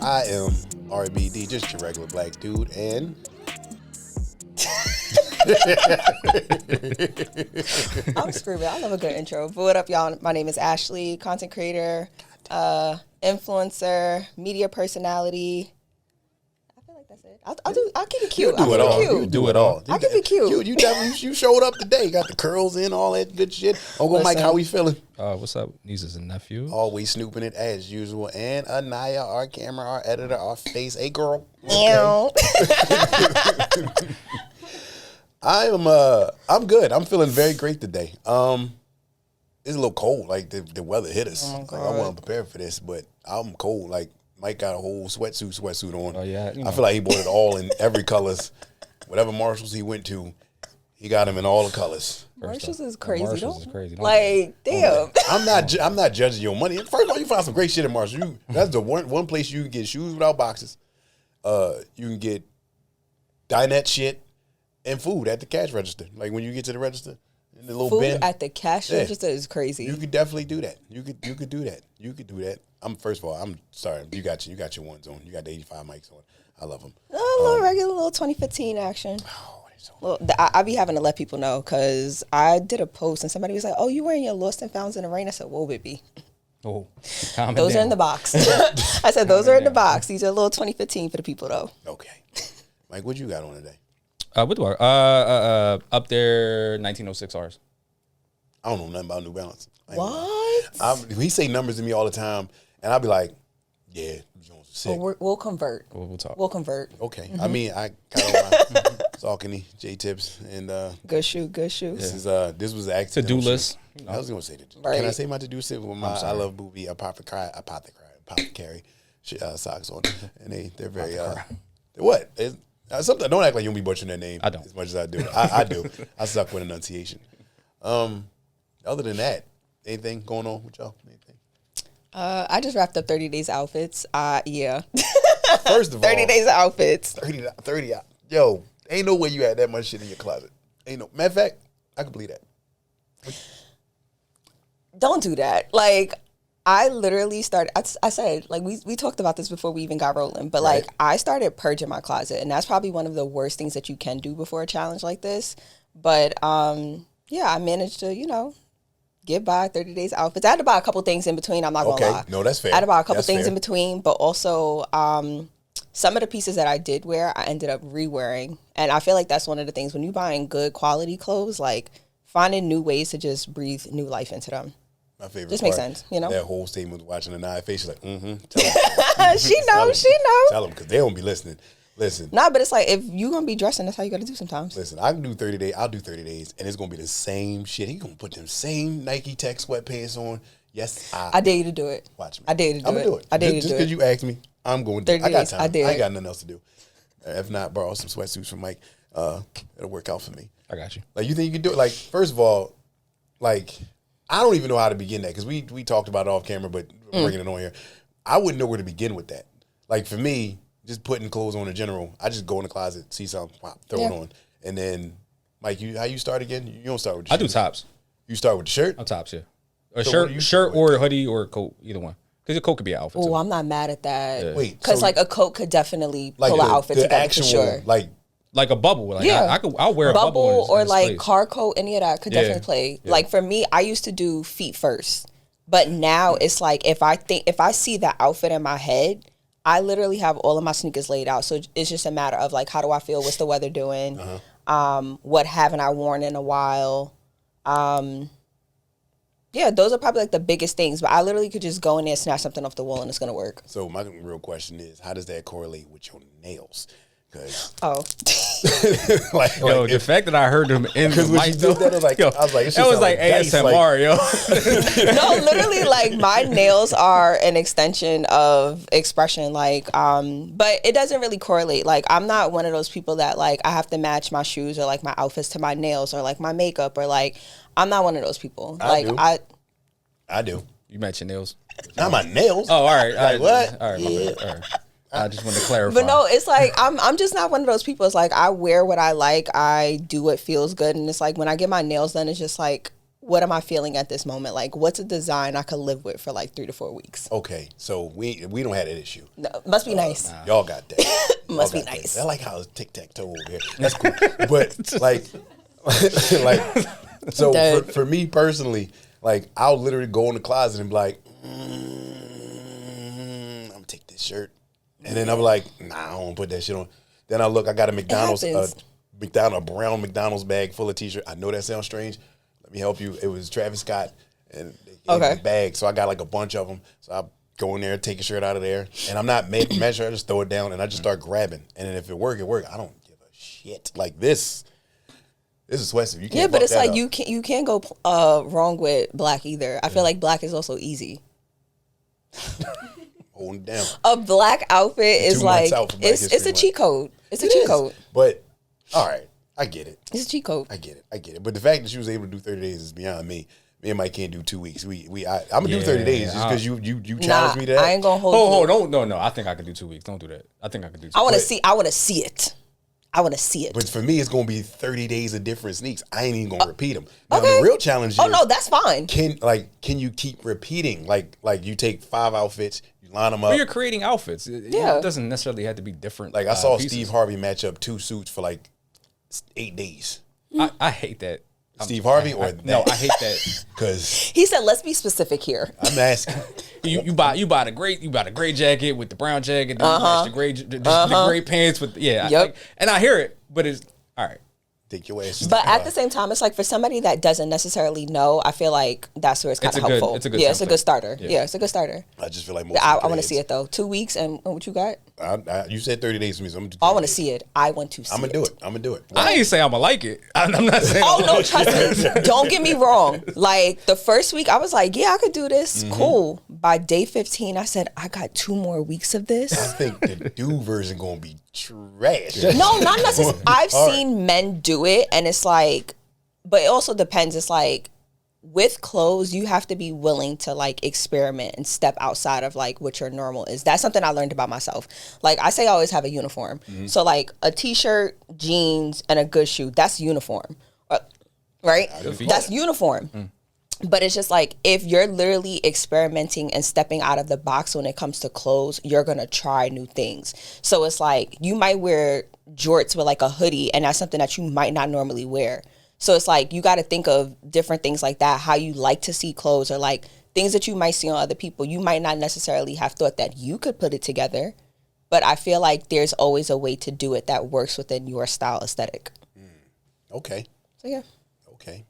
I am RBD, just your regular black dude, and I'm screaming. I love a good intro. But what up, y'all? My name is Ashley, content creator, influencer, media personality. I feel like that's it. I'll keep it cute. you do it all. Cute. You do it all. I'll keep it cute. You showed up today. Got the curls in, all that good shit. Uncle Mike, how we feeling? What's up, nieces and nephews? Always snooping it as usual. And Anaya, our camera, our editor, our face. Hey, girl. Meow. I'm good. I'm feeling very great today. It's a little cold. Like the weather hit us. Oh my like, God. I wasn't prepared for this, but I'm cold. Like Mike got a whole sweatsuit on. Oh yeah, I feel like he bought it all in every colors. Whatever Marshalls he went to, he got them in all the colors. Marshalls is crazy. Marshalls is crazy. Like, damn. I'm not judging your money. First of all, you find some great shit at Marshalls. That's the one place you can get shoes without boxes. You can get dinette shit and food at the cash register. Like when you get to the register, in the little Food bin. at the cash register is crazy. You could definitely do that. You could do that. You could do that. First of all, I'm sorry. You got your ones on. You got the 85 mics on. I love them. A little regular, little 2015 action. Oh, they're so I be having to let people know because I did a post and somebody was like, "Oh, you wearing your lost and founds in the rain?" I said, "Whoa, baby, Oh, those are in the box." I said, "Those are in the box. These are a little 2015 for the people, though." okay. Mike, what you got on today? What do I? Up there, 1906 R's. I don't know nothing about New Balance. What? He say numbers to me all the time, and I'll be like, "Yeah, Jones is sick." Well, we'll convert. We'll talk. We'll convert. Okay. I mean, I got on my Saucony, J-Tips, and Good shoe. this was an accident. To-do list. I was gonna say that. Right. Can I say my to-do list with my I Love Booby apothecary socks on, and they're very what? Something. Don't act like you don't be butchering that name. I don't. As much as I do. I do. I suck with enunciation. Other than that, anything going on with y'all? Anything? I just wrapped up 30 days outfits. Yeah. First of all, 30 days of outfits. 30. Yo, ain't no way you had that much shit in your closet. Ain't no. Matter of fact, I can believe that. Don't do that. Like, I literally started, I said, like, we talked about this before we even got rolling, but, like, I started purging my closet, and that's probably one of the worst things that you can do before a challenge like this. But, yeah, I managed to, get by 30 days outfits. I had to buy a couple things in between, I'm not going to lie. No, that's fair. I had to buy a couple That's things fair. in between, but also some of the pieces that I did wear, I ended up re-wearing. And I feel like that's one of the things, when you're buying good quality clothes, like, finding new ways to just breathe new life into them. My favorite Just part, makes sense, That whole statement was watching the nine face. She's like, Tell them. She knows. Tell them, because they don't be listening. Listen. Nah, but it's like, if you're going to be dressing, that's how you got to do sometimes. Listen, I can do 30 days. I'll do 30 days, and it's going to be the same shit. He going to put them same Nike Tech sweatpants on. Yes, I dare you to do it. Watch me. I dare you to do I'm going to do it. I dare you to Just do because it. you asked me, I'm going to do it. 30 I got days, time. I dare ain't it. got nothing else to do. If not, borrow some sweatsuits from Mike. It'll work out for me. I got you. Like, you think you can do it? Like, first of all, like, I don't even know how to begin that because we talked about it off camera, but bringing it on here. I wouldn't know where to begin with that. Like, for me, just putting clothes on in general, I just go in the closet, see something, pop, throw it on. And then, Mike, how you start again? You don't start with the I do shoes. tops. You start with the shirt? I'm tops, yeah. A So what shirt, do you- shirt or a hoodie or a coat, either one. Because a coat could be an outfit Oh, too. I'm not mad at that. Wait, Because, so like, a coat could definitely like pull an outfit together actual, for sure. Like a bubble. Like Yeah. I'll wear a bubble Bubble in or, this like, place. car coat, any of that could definitely play. Yeah. Like, for me, I used to do feet first. But now it's like, if I see that outfit in my head, I literally have all of my sneakers laid out. So it's just a matter of, like, how do I feel? What's the weather doing? What haven't I worn in a while? Yeah, those are probably, like, the biggest things. But I literally could just go in there, snatch something off the wall, and it's going to work. So my real question is, how does that correlate with your nails? Because Oh. Yo, the fact that I heard them in the when mic, you did that, I was like, yo, it shit that was sound like dice, ASMR, yo. No, literally, like, my nails are an extension of expression, like, but it doesn't really correlate. Like, I'm not one of those people that, like, I have to match my shoes or, like, my outfits to my nails or, like, my makeup or, like, I'm not one of those people. I do. You match your nails. Not my nails. Oh, all right. Like, what? All right, my bad. All right. I just wanted to clarify. But no, it's like I'm just not one of those people. It's like I wear what I like, I do what feels good, and it's like when I get my nails done, it's just like, what am I feeling at this moment? Like, what's a design I could live with for like 3 to 4 weeks? Okay, so we don't have that issue. No, must be nice. Y'all got that. Must Y'all be got nice. that. I like how it's tic-tac-toe over here. That's cool. But like, so for me personally, like I'll literally go in the closet and be like, I'm gonna take this shirt, and then I'm like, nah, I don't put that shit on. Then I look, I got a McDonald's, a brown McDonald's bag full of t-shirts. I know that sounds strange. Let me help you. It was Travis Scott, and they gave me a bag, so I got like a bunch of them. So I go in there, take a shirt out of there, and I'm not measure. I just throw it down, and I just start grabbing. And then if it work, it work. I don't give a shit. Like this is sweatsuit. You can't but it's like up. you can't go wrong with black either. I feel like black is also easy. Holding down. A black outfit is like it's a cheat code. It's a cheat code. But all right, I get it. It's a cheat code. I get it. But the fact that she was able to do 30 days is beyond me. Me and Mike can't do 2 weeks. I'm gonna do 30 days just because you challenged me to that. I ain't gonna hold you. No. I think I could do 2 weeks. Don't do that. I think I could do 2 weeks. I want to see it. I want to see it. But for me, it's gonna be 30 days of different sneaks. I ain't even gonna repeat them. Now, the real challenge is, no, that's fine. Can you keep repeating? Like you take 5 outfits, you line them up. But you're creating outfits. It doesn't necessarily have to be different. Like I saw pieces. Steve Harvey match up 2 suits for like 8 days. I hate that. Steve Harvey or no, I hate that because he said, "Let's be specific here." I'm asking. you buy a gray jacket with the brown jacket, then you match the gray pants with and I hear it, but it's all right. Take your ass. But at the same time, it's like for somebody that doesn't necessarily know, I feel like that's where it's kind of helpful. It's a good it's a good starter. Yeah, it's a good starter. I just feel like most I want to see it though. 2 weeks and what you got? You said 30 days for me, so I'm gonna do 30 I want to days. see it. I want to see it. I'm gonna do it. I ain't say I'm gonna like it. I'm not saying. Oh no, trust me. Don't get me wrong. Like the first week, I was like, yeah, I could do this. Cool. By day 15, I said, I got 2 more weeks of this. I think the dude version gonna be trash. No, not necessarily. I've seen men do it, and it's like, but it also depends. It's like with clothes, you have to be willing to like experiment and step outside of like what your normal is. That's something I learned about myself. Like I say, I always have a uniform. So like a t-shirt, jeans, and a good shoe. That's uniform, right? That's uniform. But it's just like if you're literally experimenting and stepping out of the box when it comes to clothes, you're going to try new things. So it's like you might wear jorts with like a hoodie, and that's something that you might not normally wear. So it's like you got to think of different things like that, how you like to see clothes, or like things that you might see on other people. You might not necessarily have thought that you could put it together, but I feel like there's always a way to do it that works within your style aesthetic. Okay. So yeah. Okay.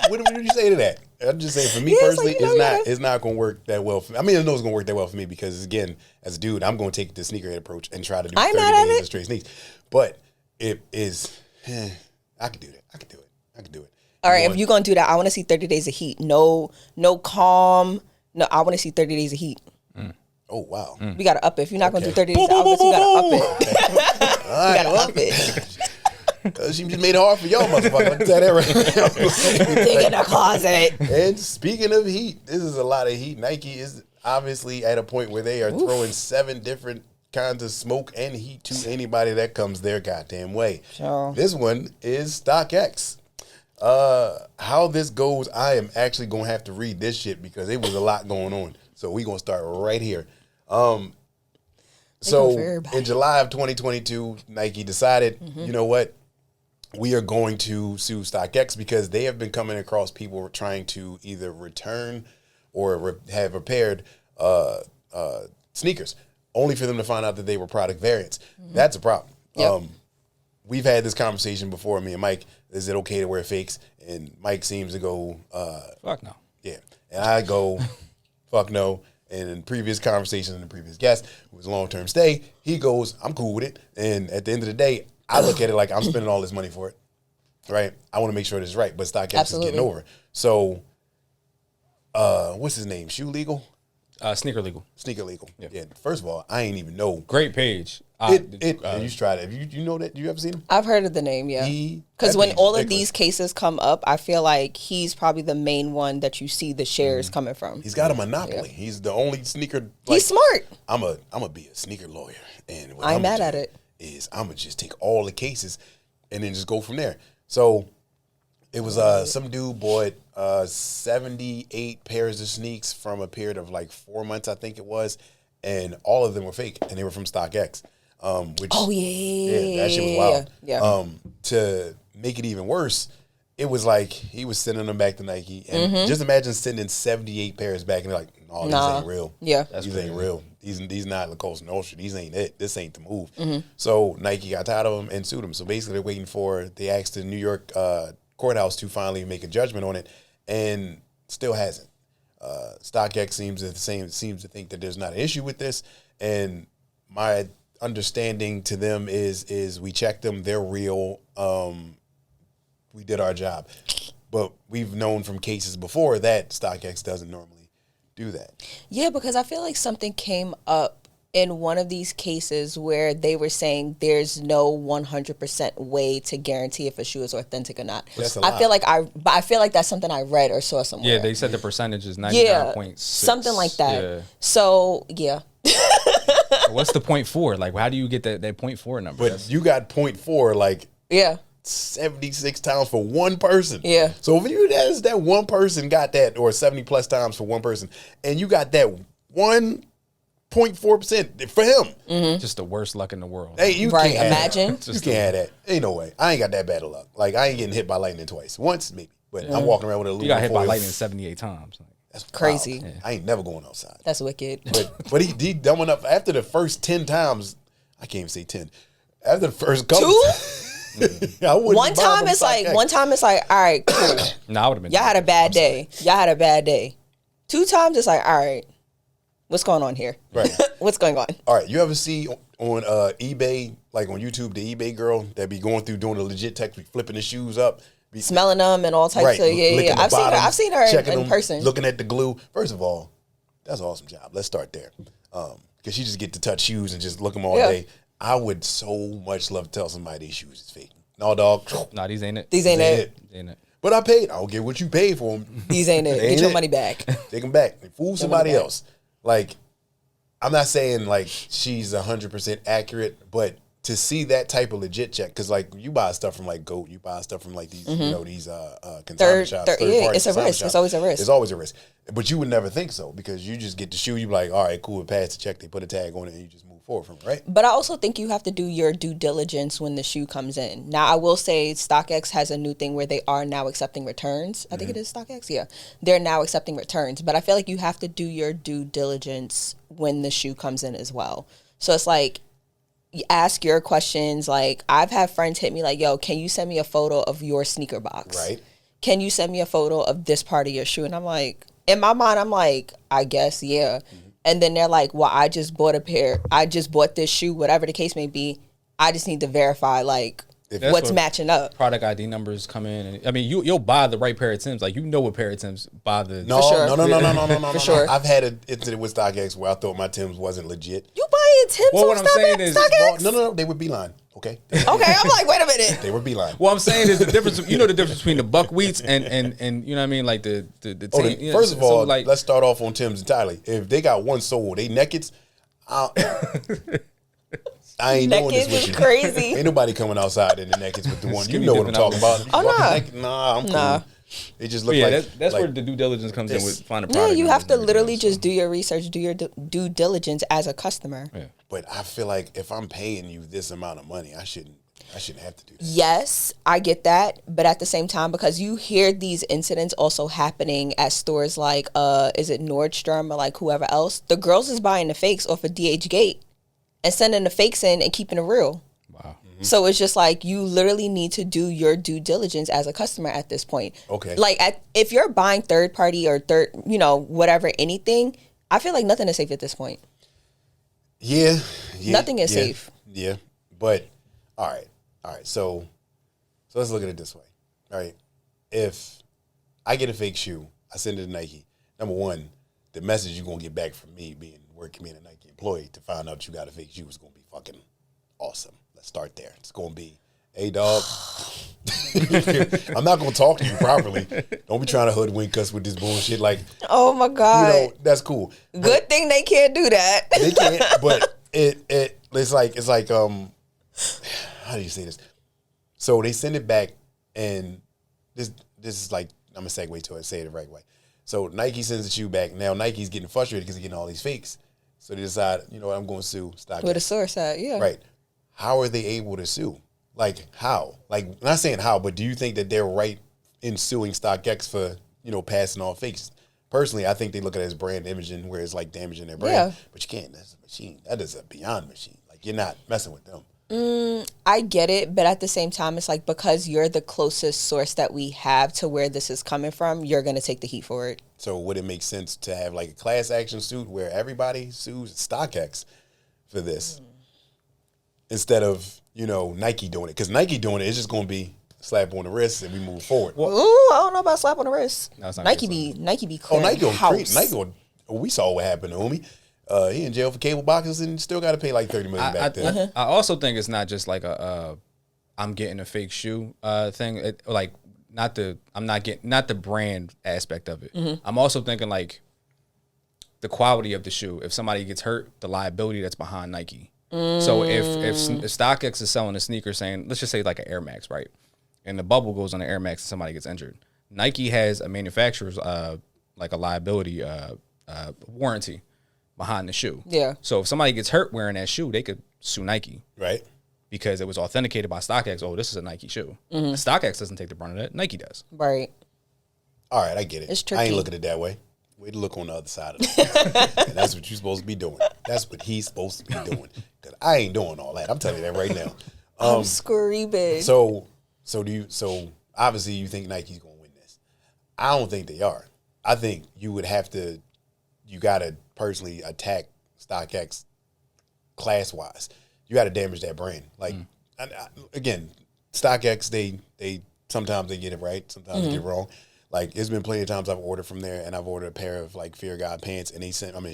What did you say to that? I'm just saying, for me personally, it's not going to work that well. I mean, I know it's going to work that well for me because, again, as a dude, I'm going to take the sneakerhead approach and try to do 30 days of straight sneaks. But it is, I could do that. I could do it. All right, if you're going to do that, I want to see 30 days of heat. No calm. No, I want to see 30 days of heat. Oh, wow. We got to up it. If you're not going to do 30 days of outfits, you got to up it. You got to up it. She just made it hard for y'all, motherfucker. I can tell that right now. Dig in the closet. And speaking of heat, this is a lot of heat. Nike is obviously at a point where they are throwing 7 different kinds of smoke and heat to anybody that comes their goddamn way. Sure. This one is StockX. How this goes, I am actually going to have to read this shit because it was a lot going on. So we're going to start right here. So in July of 2022, Nike decided, you know what? We are going to sue StockX because they have been coming across people trying to either return or have repaired sneakers, only for them to find out that they were product variants. That's a problem. Yep. We've had this conversation before, me and Mike. Is it okay to wear fakes? And Mike seems to go, fuck no. Yeah. And I go, fuck no. And in previous conversations and the previous guest, who was a long-term stay, he goes, I'm cool with it. And at the end of the day, I look at it like I'm spending all this money for it, right? I want to make sure this is right, but StockX is getting over it. So, what's his name? Shoe Legal? Sneaker Legal. Sneaker Legal. Yeah. First of all, I ain't even know. Great page. You tried it. You know that? You ever seen him? I've heard of the name, yeah. Because when all of these cases come up, I feel like he's probably the main one that you see the shares coming from. He's got a monopoly. Yeah. He's the only sneaker. He's smart. I'm a be a sneaker lawyer, and what I'm mad at it. Is I'm gonna just take all the cases and then just go from there. So It was some dude bought 78 pairs of sneaks from a period of like 4 months, I think it was, and all of them were fake, and they were from StockX. Which that shit was wild. Yeah. To make it even worse, it was like he was sending them back to Nike, and just imagine sending 78 pairs back, and they're like, "No, these ain't real. Yeah, these ain't real. These not Lacoste and Ultra. These ain't it. This ain't the move." So Nike got tired of them and sued them. So basically, they're waiting for they asked the New York courthouse to finally make a judgment on it, and still hasn't. StockX seems to think that there's not an issue with this, and my understanding to them is we checked them, they're real. We did our job, but we've known from cases before that StockX doesn't normally do that. Yeah, because I feel like something came up in one of these cases where they were saying there's no 100% way to guarantee if a shoe is authentic or not. I feel like that's something I read or saw somewhere. Yeah, they said the percentage is 99.6. Something like that. Yeah. So yeah. What's the 0.4? Like, how do you get that 0.4 number? But you got 0.4 like 76 times for one person. Yeah. So if you that one person got that, or 70 plus times for one person, and you got that 1.4% for him. Just the worst luck in the world. Hey, you right? can't Imagine have that. You can't have that. Ain't no way. I ain't got that bad of luck. Like I ain't getting hit by lightning twice. Once maybe, but I'm walking around with a aluminum You got hit by foil. lightning 78 times. That's crazy. Yeah. I ain't never going outside. That's wicked. But he dumb enough after the first 10 times. I can't even say 10. After the first couple. 2? One time it's like, all right, cool. No, I would have been. Y'all had a bad day. 2 times it's like, all right, what's going on here? Right. What's going on? All right. You ever see on eBay, like on YouTube, the eBay girl that be going through doing the legit tech, be flipping the shoes up, smelling them and all types of licking the bottoms, I've seen her in them, person. looking at the glue. First of all, that's an awesome job. Let's start there, because she just get to touch shoes and just look them all day. I would so much love to tell somebody these shoes is fake. No, dog. No, these ain't it. These ain't it. But I paid. I don't get what you paid for them. These ain't it. Get your money back. Take them back. Fool somebody else. Like, I'm not saying like she's 100% accurate, but to see that type of legit check, because like you buy stuff from like GOAT, you buy stuff from like these, these consignment shops. It's a risk. Shops. It's always a risk. It's always a risk. But you would never think so, because you just get the shoe, you be like, all right, cool, pass the check, they put a tag on it, and you just move forward from it, right? But I also think you have to do your due diligence when the shoe comes in. Now, I will say StockX has a new thing where they are now accepting returns. I think it is StockX. Yeah. They're now accepting returns. But I feel like you have to do your due diligence when the shoe comes in as well. So it's like, you ask your questions. Like, I've had friends hit me like, yo, can you send me a photo of your sneaker box? Right. Can you send me a photo of this part of your shoe? And I'm like, in my mind, I'm like, I guess, yeah. And then they're like, well, I just bought this shoe, whatever the case may be. I just need to verify, like, what's matching up. Product ID numbers come in. And, I mean, you'll buy the right pair of Timbs. Like, you know what pair of Timbs buy the... No, no. For sure. I've had an incident with StockX where I thought my Timbs wasn't legit. You buying Timbs Well, on what I'm saying is- StockX? No, they were Beeline. Okay. Okay, I'm like, wait a minute. They were Beeline. What I'm saying is the difference. You know the difference between the buckwheats and you know what I mean, like the First of all, like, let's start off on Tim's entirely. If they got one sole, they nakeds. I ain't doing this with you. Crazy. Ain't nobody coming outside in the nakeds with the one. You Skinny know what I'm dipping talking out. about. Oh, Nah, I'm Nah. cool. It just looked yeah, like that's like, where the due diligence comes in with finding Yeah, product. you numbers have to and everything literally else, just do your research, do your due diligence as a customer. Yeah. But I feel like if I'm paying you this amount of money, I shouldn't have to do that. Yes, I get that, but at the same time, because you hear these incidents also happening at stores like, is it Nordstrom or like whoever else? The girls is buying the fakes off of DH Gate and sending the fakes in and keeping it real. Wow. So it's just like you literally need to do your due diligence as a customer at this point. Okay. Like if you're buying third party or whatever, anything, I feel like nothing is safe at this point. Yeah. Nothing is safe. Yeah. But all right. So let's look at it this way. All right. If I get a fake shoe, I send it to Nike. Number one, the message you're gonna get back from me being a Nike employee to find out you got a fake shoe is gonna be fucking awesome. Let's start there. It's gonna be, hey dog. I'm not gonna talk to you properly. Don't be trying to hoodwink us with this bullshit. Like, Oh my God. that's cool. Good thing they can't do that. They can't, but it's like how do you say this? So they send it back, and this is like, I'm gonna segue to it, say it the right way. So Nike sends the shoe back. Now Nike's getting frustrated because they're getting all these fakes. So they decide, you know what, I'm going to sue StockX. With a source at, yeah. Right. How are they able to sue? Like, how? Like, not saying how, but do you think that they're right in suing StockX for, you know, passing off fakes? Personally, I think they look at it as brand imaging, where it's like damaging their brand. Yeah. But you can't. That's a machine. That is a beyond machine. Like, you're not messing with them. I get it, but at the same time, it's like, because you're the closest source that we have to where this is coming from, you're going to take the heat for it. So would it make sense to have like a class action suit where everybody sues StockX for this instead of, you know, Nike doing it? Because Nike doing it, it's just going to be slap on the wrist and we move forward. Well, ooh, I don't know about slap on the wrist. No, Nike be clearing Nike house. We saw what happened to homie. He in jail for cable boxes and still got to pay like $30 million back then. I also think it's not just like I'm getting a fake shoe thing. Not the brand aspect of it. Mm-hmm. I'm also thinking like the quality of the shoe. If somebody gets hurt, the liability that's behind Nike. So if StockX is selling a sneaker saying, let's just say like an Air Max, right? And the bubble goes on the Air Max and somebody gets injured. Nike has a manufacturer's like a liability warranty behind the shoe. Yeah. So if somebody gets hurt wearing that shoe, they could sue Nike. Right. Because it was authenticated by StockX. Oh, this is a Nike shoe. Mm-hmm. StockX doesn't take the brunt of that. Nike does. Right. All right, I get it. It's tricky. I ain't looking at it that way. Way to look on the other side of it. And that's what you're supposed to be doing. That's what he's supposed to be doing. Because I ain't doing all that. I'm telling you that right now. I'm screaming. So obviously you think Nike's going to win this. I don't think they are. I think you got to personally attack StockX class-wise. You got to damage that brand. Like, again, StockX, they sometimes they get it right, sometimes they get it wrong. Like, there's been plenty of times I've ordered from there, and I've ordered a pair of, like, Fear God pants, and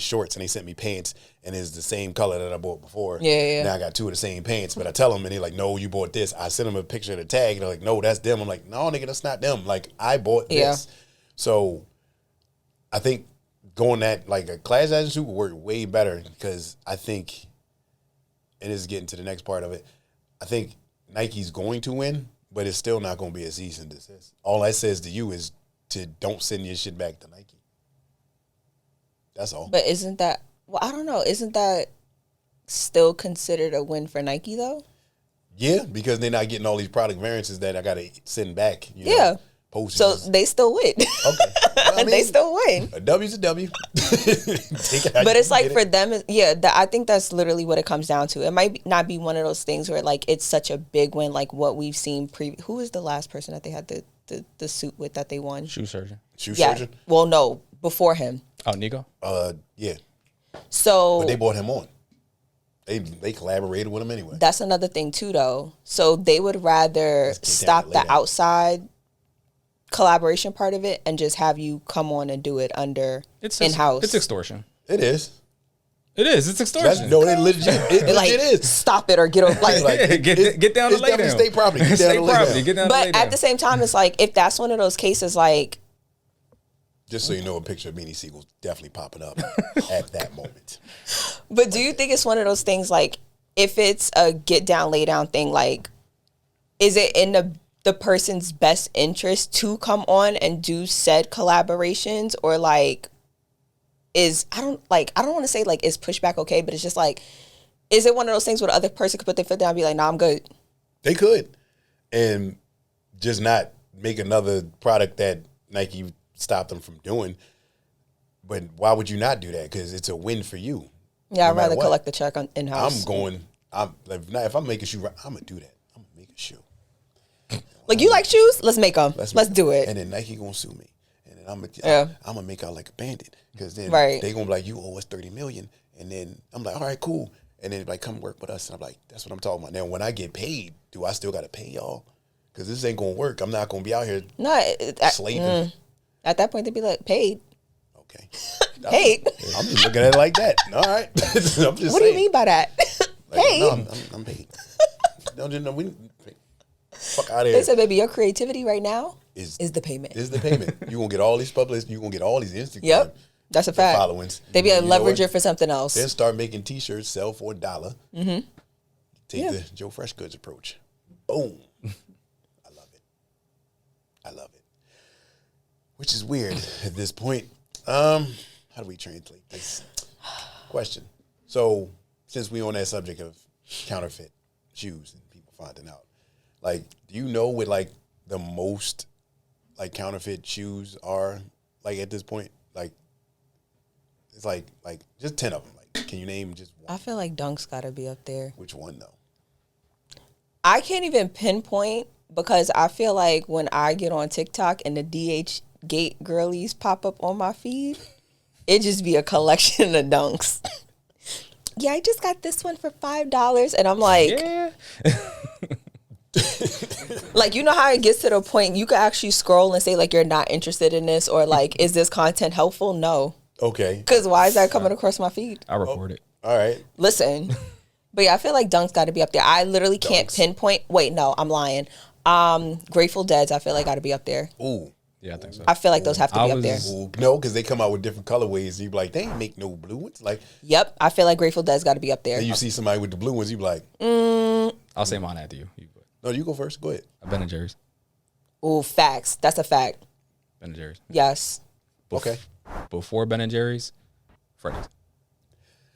shorts, and they sent me pants, and it's the same color that I bought before. Yeah. Now I got two of the same pants, but I tell them, and they're like, no, you bought this. I send them a picture of the tag, and they're like, no, that's them. I'm like, no, nigga, that's not them. Like, I bought this. So I think going that, like, a class action suit would work way better because I think, and this is getting to the next part of it, I think Nike's going to win, but it's still not going to be a cease and desist. All that says to you is to don't send your shit back to Nike. That's all. But isn't that, well, I don't know, isn't that still considered a win for Nike though? Yeah, because they're not getting all these product variances that I got to send back. You know, so they still win. Okay. Well, I mean, they still win. A W's a W. But it's like for them, I think that's literally what it comes down to. It might not be one of those things where like it's such a big win, like what we've seen. Who was the last person that they had the suit with that they won? Shoe surgeon. Surgeon? Well, no, before him. Oh, Nico? Yeah. So. But they brought him on. They collaborated with him anyway. That's another thing too, though. So they would rather stop the outside collaboration part of it and just have you come on and do it under in-house. It's extortion. It is. It is. It's extortion. It legit is. Stop it or get off. Like, get down to lay down. State property. Get down to lay down. But at the same time, it's like if that's one of those cases, like. Just so you know, a picture of Beanie Siegel's definitely popping up at that moment. But do you think it's one of those things like if it's a get down, lay down thing, like is it in the person's best interest to come on and do said collaborations, or like I don't want to say like is pushback okay, but it's just like, is it one of those things where the other person could put their foot down and be like, nah, I'm good? They could, and just not make another product that Nike stopped them from doing. But why would you not do that? Because it's a win for you. Yeah, I'd rather collect the check on in-house. If I'm making a shoe, I'm gonna do that. I'm gonna make a shoe. Like, you like shoes? Let's make them. Let's do it. And then Nike gonna sue me. And then I'm gonna make out like a bandit. Because then they gonna be like, you owe us $30 million. And then I'm like, all right, cool. And then like, come work with us. And I'm like, that's what I'm talking about. Now, when I get paid, do I still gotta pay y'all? Because this ain't gonna work. I'm not gonna be out here slaving. At that point, they'd be like, paid. Okay. Paid. I'm just looking at it like that. All right. I'm just what saying. Do you mean by that? Like, paid. No, I'm paid. Don't you know fuck out of here. They said, baby, your creativity right now is the payment. Is the payment. You're going to get all these publicists. You're going to get all these Instagram. Yep. That's a fact. Followings. They be able to leverage it for something else. Then start making T-shirts, sell for $1. Mm-hmm. Take the Joe Fresh Goods approach. Boom. I love it. I love it. Which is weird at this point. How do we translate this question? So, since we on that subject of counterfeit shoes and people finding out, like, do you know what like the most like counterfeit shoes are like at this point? Like, it's like just 10 of them. Like, can you name just one? I feel like Dunk's got to be up there. Which one though? I can't even pinpoint because I feel like when I get on TikTok and the DH Gate girlies pop up on my feed, it just be a collection of Dunks. Yeah, I just got this one for $5, and I'm like, Yeah. like, you know how it gets to the point you can actually scroll and say like you're not interested in this, or like, is this content helpful? No, Okay. because why is that coming across my feed? I report it. All right. Listen, but yeah, I feel like Dunk's got to be up there. I literally can't Dunks. pinpoint. Wait, no, I'm lying. Grateful Dead's, I feel like got to be up there. Ooh. Yeah, I think so. I feel like those have to I be up was- there. Ooh. No, because they come out with different colorways. And you be like, they ain't make no blue ones. Like, Yep, I feel like Grateful Dead's got to be up there. and you see somebody with the blue ones, you be like, I'll say mine after you. You go. no, you go first. Go ahead. Ben and Jerry's. Ooh, facts. That's a fact. Ben and Jerry's. Yes. Okay. Before Ben and Jerry's, Freddy's.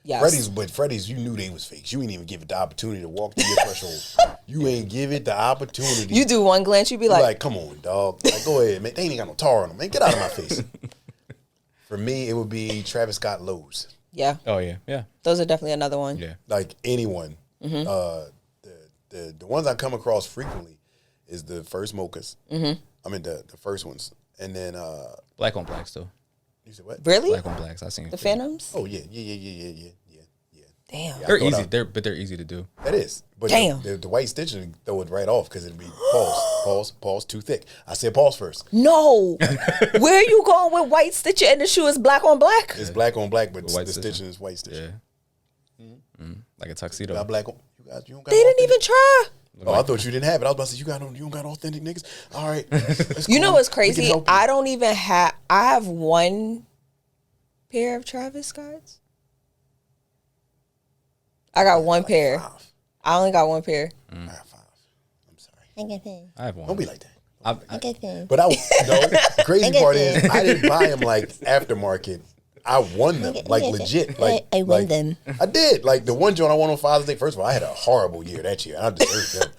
Yes. Freddy's, you knew they was fakes. You ain't even give it the opportunity to walk through your threshold. You ain't give it the opportunity. You do one glance, you be You like, like, come on, dog. Like, go ahead, man. They ain't got no tar on them, man. Get out of my face. For me, it would be Travis Scott Lowe's. yeah, Oh yeah, yeah, those are definitely another one. yeah. Like anyone. Mm-hmm. The ones I come across frequently is the first mochas. Mm-hmm. I mean the first ones. And then Black on blacks though. you said what? Really? Black on blacks. I seen The Phantoms? Oh yeah. Damn. Yeah. They're I thought easy. They're easy to do. That is. But Damn. the white stitching throw it right off because it'd be pause, too thick. I said pause first. No. Where are you going with white stitching and the shoe is black on black? It's black on black, but White the stitching. stitching is white stitching. Yeah. Like a tuxedo. You got black on. You don't got They didn't authentic- even try. Oh, I thought you didn't have it. I was about to say you don't got authentic niggas. All right. That's You know cool. what's We can crazy? help you. I don't even have, I have one pair of Travis Scotts. I got one pair. 5. I only got one pair. I got 5. I'm sorry. I have one. Don't be like that. I, But no, the crazy part is I didn't buy them like aftermarket. I won them like legit. Like I won like, them. I did. Like the one joint I won on Father's Day. First of all, I had a horrible year that year. I deserved them.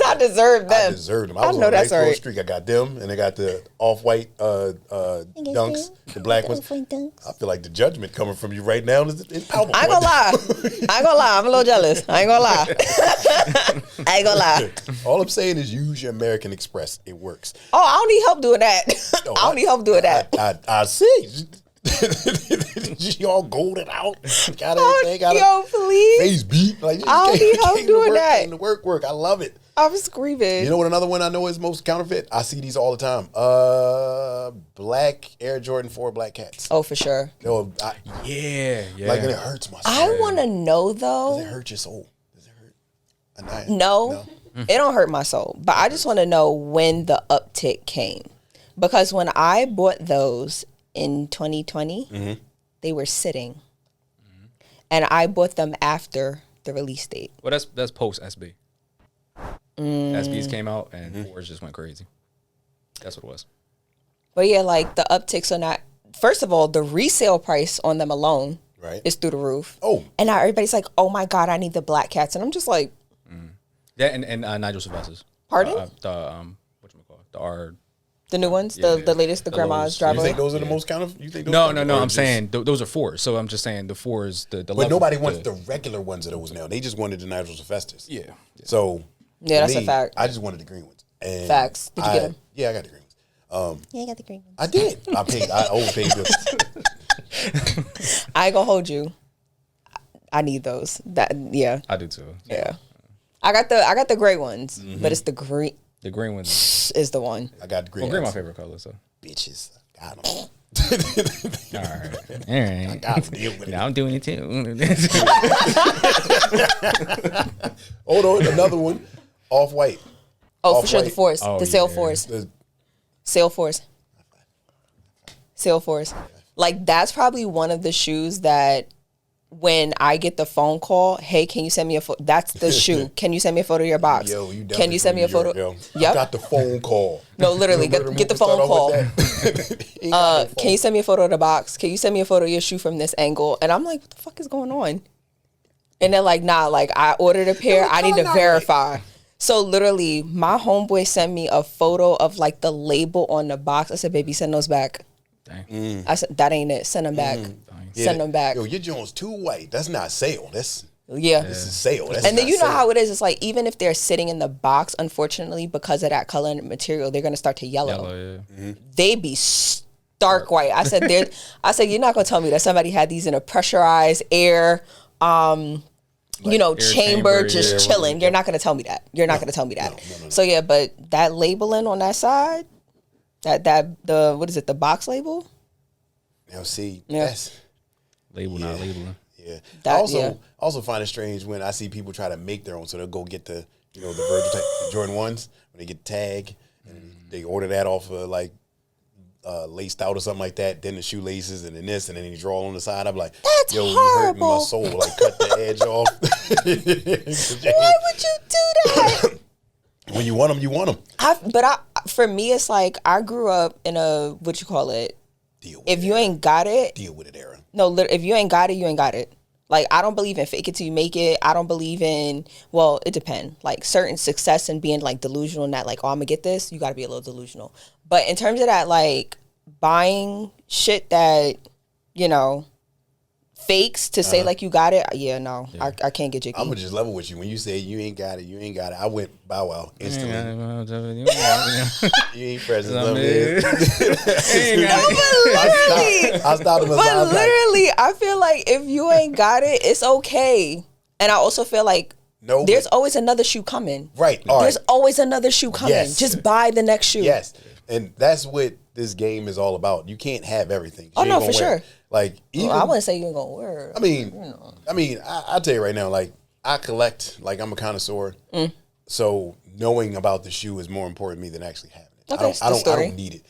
I deserved I them. deserved them. I was know on a that's nice little right. streak. I got them, and I got the off-white dunks, the black ones. I feel like the judgment coming from you right now is palpable. I ain't gonna lie. I ain't gonna lie. I'm a little jealous. I ain't gonna lie. I ain't gonna lie. All I'm saying is use your American Express. It works. Oh, I don't need help doing that. I don't need help doing that. I see. Y'all golden out. Got everything. Got Yo, please. face beat. Like, I don't need help doing that. The work. I love it. I'm screaming. You know what another one I know is most counterfeit? I see these all the time. Black Air Jordan 4 Black Cats. Oh, for sure. No, yeah. like, and it hurts my soul. I want to know, Does though. it hurt your soul? Does it hurt? No, it don't hurt my soul. But I just want to know when the uptick came. Because when I bought those in 2020, they were sitting. And I bought them after the release date. Well, that's post SB. SBs came out and fours just went crazy. That's what it was. But yeah, like the upticks are not. First of all, the resale price on them alone is through the roof. Oh. And now everybody's like, oh my God, I need the Black Cats. And I'm just like, Yeah, and Nigel Sylvester's. Pardon? The new ones, Yeah, the latest, the the grandma's lowest. You think driver. those are the most counterfeit? You think those No. or I'm just- saying those are fours. So I'm just saying the fours. The But level, nobody wants the regular ones of those now. They just wanted the Nigel Sylvesters. Yeah. So Yeah, for that's a me, fact. I just wanted the green ones. And Facts. Did you get them? Yeah, I got the green ones. Yeah, I got the green one. I did. I overpaid bills. I ain't gonna hold you. I need those. Yeah. I do too. Yeah. I got the gray ones, but it's the green The green ones. is the one. I got the green Well, green my ones. favorite color. So Bitches. I got them. all right. Got to deal with it. Now I'm doing it too. Hold on, another one. Off-white. Oh, for sure, the Off-white. force, Oh, the sail yeah. force, The- sail force, sail force. Like that's probably one of the shoes that when I get the phone call, hey, can you send me a photo? That's the shoe. Can you send me a photo of your box? Yo, you can you send me a photo? Yo. Yep. I got the phone call. No, literally, get the phone call. Can you send me a photo of the box? Can you send me a photo of your shoe from this angle? And I'm like, what the fuck is going on? And they're like, nah, like I ordered a pair. I need to verify. So literally, my homeboy sent me a photo of like the label on the box. I said, baby, send those back. Dang. I said, that ain't it. Send them back. Send them back. Yo, your joint's too white. That's not sale. This is sale. That's and then you know sale. how it is. It's like even if they're sitting in the box, unfortunately, because of that color and material, they're gonna start to yellow. They be stark white. I said, you're not gonna tell me that somebody had these in a pressurized air, air chamber just chilling. You're not gonna tell me that. You're not gonna tell me that. No. So yeah, but that labeling on that side, the what is it? The box label. Now see, that's label not labeling. Yeah. I also find it strange when I see people try to make their own. So they'll go get the Virgil type, the Jordan 1s, when they get the tag, and they order that off of like laced out or something like that. Then the shoelaces and then this, and then you draw on the side. I'm like, that's yo, horrible. you hurting my soul. Like, cut the edge off. Why would you do that? When you want them, you want them. For me, it's like I grew up in a, what you call it? If you ain't got it, deal with it era. No, if you ain't got it, you ain't got it. Like, I don't believe in fake it till you make it. I don't believe in, well, it depends. Like, certain success and being, like, delusional and that, like, oh, I'm going to get this, you got to be a little delusional. But in terms of that, like, buying shit that, fakes to say, like, you got it, I can't get jiggy. I'm going to just level with you. When you say you ain't got it, I went Bow Wow instantly. You ain't present. I stopped him. But literally, I feel like if you ain't got it, it's okay. And I also feel like there's always another shoe coming. Right. There's always another shoe coming. Yes. Just buy the next shoe. Yes. And that's what this game is all about. You can't have everything. Oh, no, for sure. Like, I wouldn't say you ain't gonna wear it. I'll tell you right now, like, I collect, like, I'm a connoisseur. So knowing about the shoe is more important to me than actually having it. Okay, I don't need it.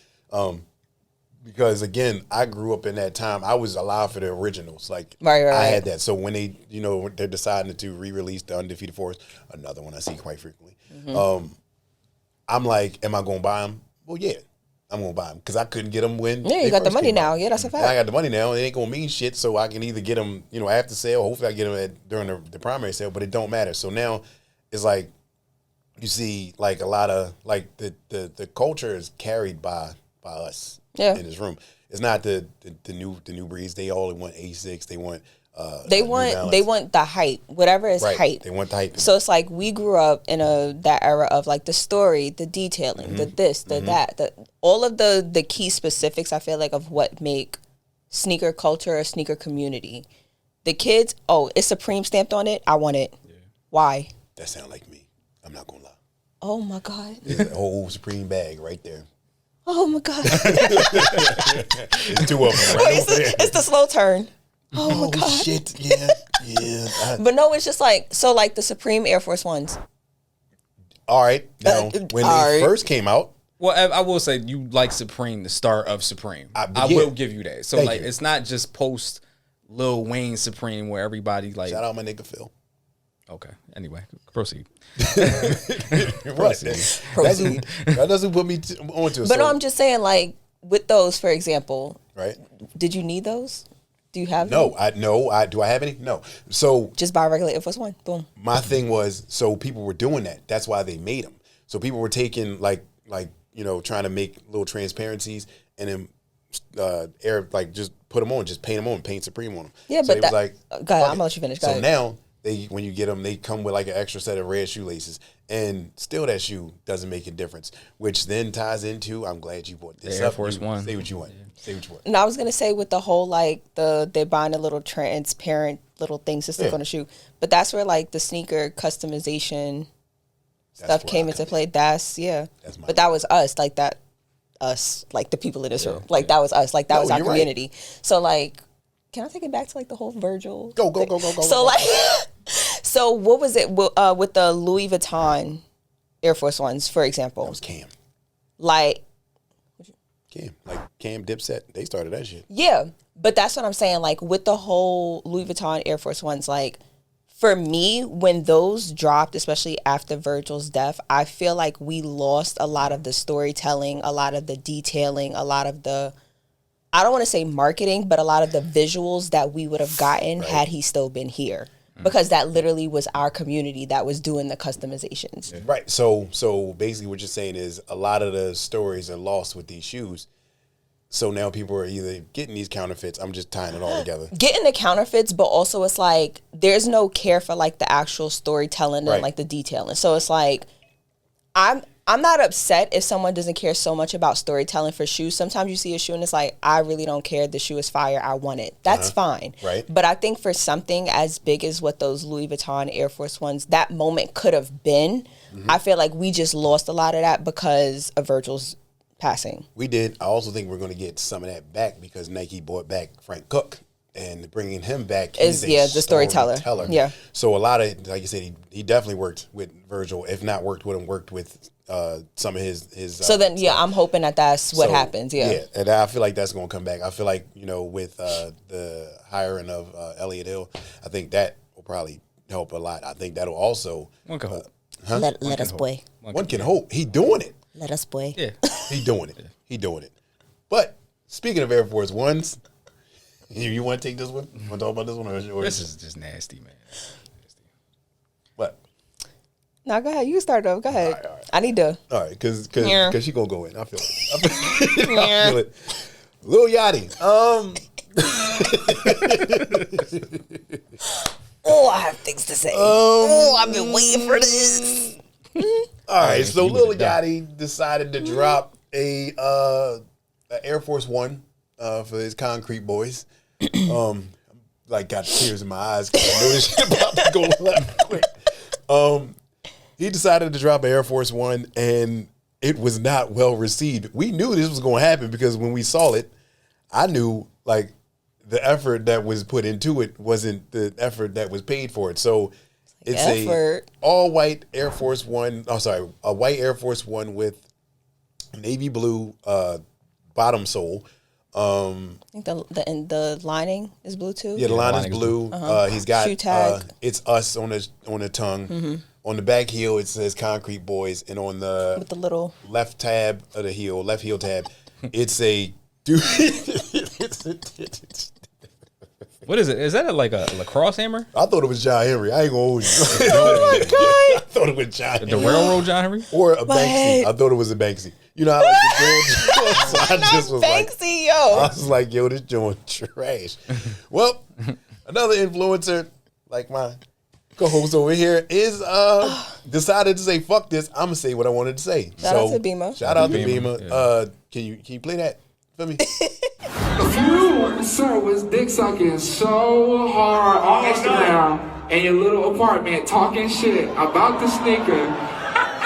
Because again, I grew up in that time. I was alive for the originals. Like, right. I had that. So when they're deciding to re-release the Undefeated Force, another one I see quite frequently. I'm like, am I going to buy them? Well, yeah, I'm going to buy them because I couldn't get them when you got the money now. Yeah, that's a fact. I got the money now. It ain't going to mean shit, so I can either get them, after sale. Hopefully I get them during the primary sale, but it don't matter. So now it's like you see like a lot of like the culture is carried by us in this room. It's not the new breeds. They all want A6. They want they want the hype, whatever is hype. They want the hype. So it's like we grew up in that era of like the story, the detailing, the this, the that, all of the key specifics. I feel like of what make sneaker culture a sneaker community. The kids, it's Supreme stamped on it. I want it. Yeah. Why? That sound like me. I'm not gonna lie. Oh my God. There's a whole Supreme bag right there. Oh my God. It's two of them. Right it's the slow turn. Oh my God. Shit. Yeah. But no, it's just like, so like the Supreme Air Force Ones. All right. Now, when they first came out. Well, I will say you like Supreme, the start of Supreme. I will give you that. So Thank you. It's not just post Lil Wayne Supreme where everybody like. Shout out my nigga Phil. Okay. Anyway, proceed. Proceed. That's who put me onto it. But no, I'm just saying, like, with those, for example. Right. Did you need those? Do you have them? Do I have any? No. So just buy a regular Air Force One. Boom. My thing was, so people were doing that. That's why they made them. So people were taking trying to make little transparencies and then just put them on, just paint them on, paint Supreme on them. Yeah, so but go ahead, I'm gonna let you finish. So now when you get them, they come with like an extra set of red shoelaces, and still that shoe doesn't make a difference. Which then ties into, I'm glad you bought this Air Force One. Say what you want. Yeah. Say what you want. And I was gonna say with the whole like they're buying a little transparent little things to stick on the shoe, but that's where like the sneaker customization stuff came into play. But that was us, like that. Us, like the people in this room, like that was us, like that was our community. Right. So like, can I take it back to like the whole Virgil? Go. So like, so what was it with the Louis Vuitton Air Force Ones, for example? That was Cam. Like, Cam Dipset, they started that shit. Yeah, but that's what I'm saying. Like with the whole Louis Vuitton Air Force Ones, like for me, when those dropped, especially after Virgil's death, I feel like we lost a lot of the storytelling, a lot of the detailing, a lot of the, I don't want to say marketing, but a lot of the visuals that we would have gotten had he still been here. Because that literally was our community that was doing the customizations. Right. So basically what you're saying is a lot of the stories are lost with these shoes. So now people are either getting these counterfeits. I'm just tying it all together. Getting the counterfeits, but also it's like there's no care for like the actual storytelling and like the detailing. So it's like I'm not upset if someone doesn't care so much about storytelling for shoes. Sometimes you see a shoe and it's like, I really don't care. The shoe is fire. I want it. That's fine. Right. But I think for something as big as what those Louis Vuitton Air Force Ones, that moment could have been, I feel like we just lost a lot of that because of Virgil's passing. We did. I also think we're going to get some of that back because Nike bought back Frank Cook. And bringing him back is the storyteller. Yeah. So a lot of, like you said, he definitely worked with Virgil. If not worked with him, worked with some of his. So then, I'm hoping that that's what happens. Yeah. And I feel like that's going to come back. I feel like with the hiring of Elliot Hill, I think that will probably help a lot. I think that'll also. One can hope. Let us boy. One can hope. He doing it. Let us boy. Yeah. He doing it. He doing it. But speaking of Air Force Ones. You want to take this one? Want to talk about this one? Or this is just nasty, man. What? No, go ahead. You start though. Go ahead. All right. I need to. All right, because she gonna go in. I feel it. I feel it. Lil Yachty. Oh, I have things to say. I've been waiting for this. All right, so Lil Yachty decided to drop a Air Force One for his Concrete Boys. Got tears in my eyes because I knew this shit about to go left quick. He decided to drop an Air Force One, and it was not well received. We knew this was going to happen because when we saw it, I knew the effort that was put into it wasn't the effort that was paid for it. So it's a all white Air Force One. Oh, sorry, a white Air Force One with navy blue bottom sole. I think the lining is blue too. Yeah, the lining is blue. He's got shoe tag. It's us on the tongue. On the back heel it says Concrete Boys, and on the with the little left tab of the heel, left heel tab, it's a dude. What is it? Is that a lacrosse hammer? I thought it was John Henry. I ain't gonna hold you. Oh my god! I thought it was John Henry. The railroad John Henry? Or a Banksy. I thought it was a Banksy. You know, I like the joint. So I just was Banksy, yo. I was like, yo, this joint trash. Well, another influencer like my co-host over here is decided to say, fuck this. I'm gonna say what I wanted to say. Shout out to Bima. Shout out to Bima. Yeah. Can you play that for me? You, sir, was dick sucking so hard on Instagram in your little apartment, talking shit about the sneaker.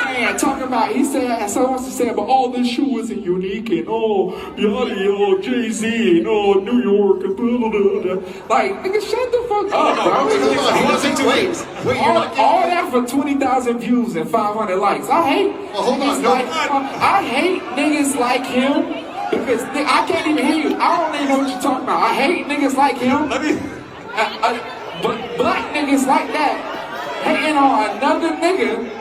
And talking about, he said, someone wants to say, but this shoe isn't unique, and Yachty, Jay-Z, and New York, and blah, blah, blah. Like, nigga, shut the fuck up, bro. He wasn't too late. All that for 20,000 views and 500 likes. I hate I hate niggas like him. Because I can't even hear you. I don't even know what you're talking about. I hate niggas like him. But black niggas like that hating on another nigga.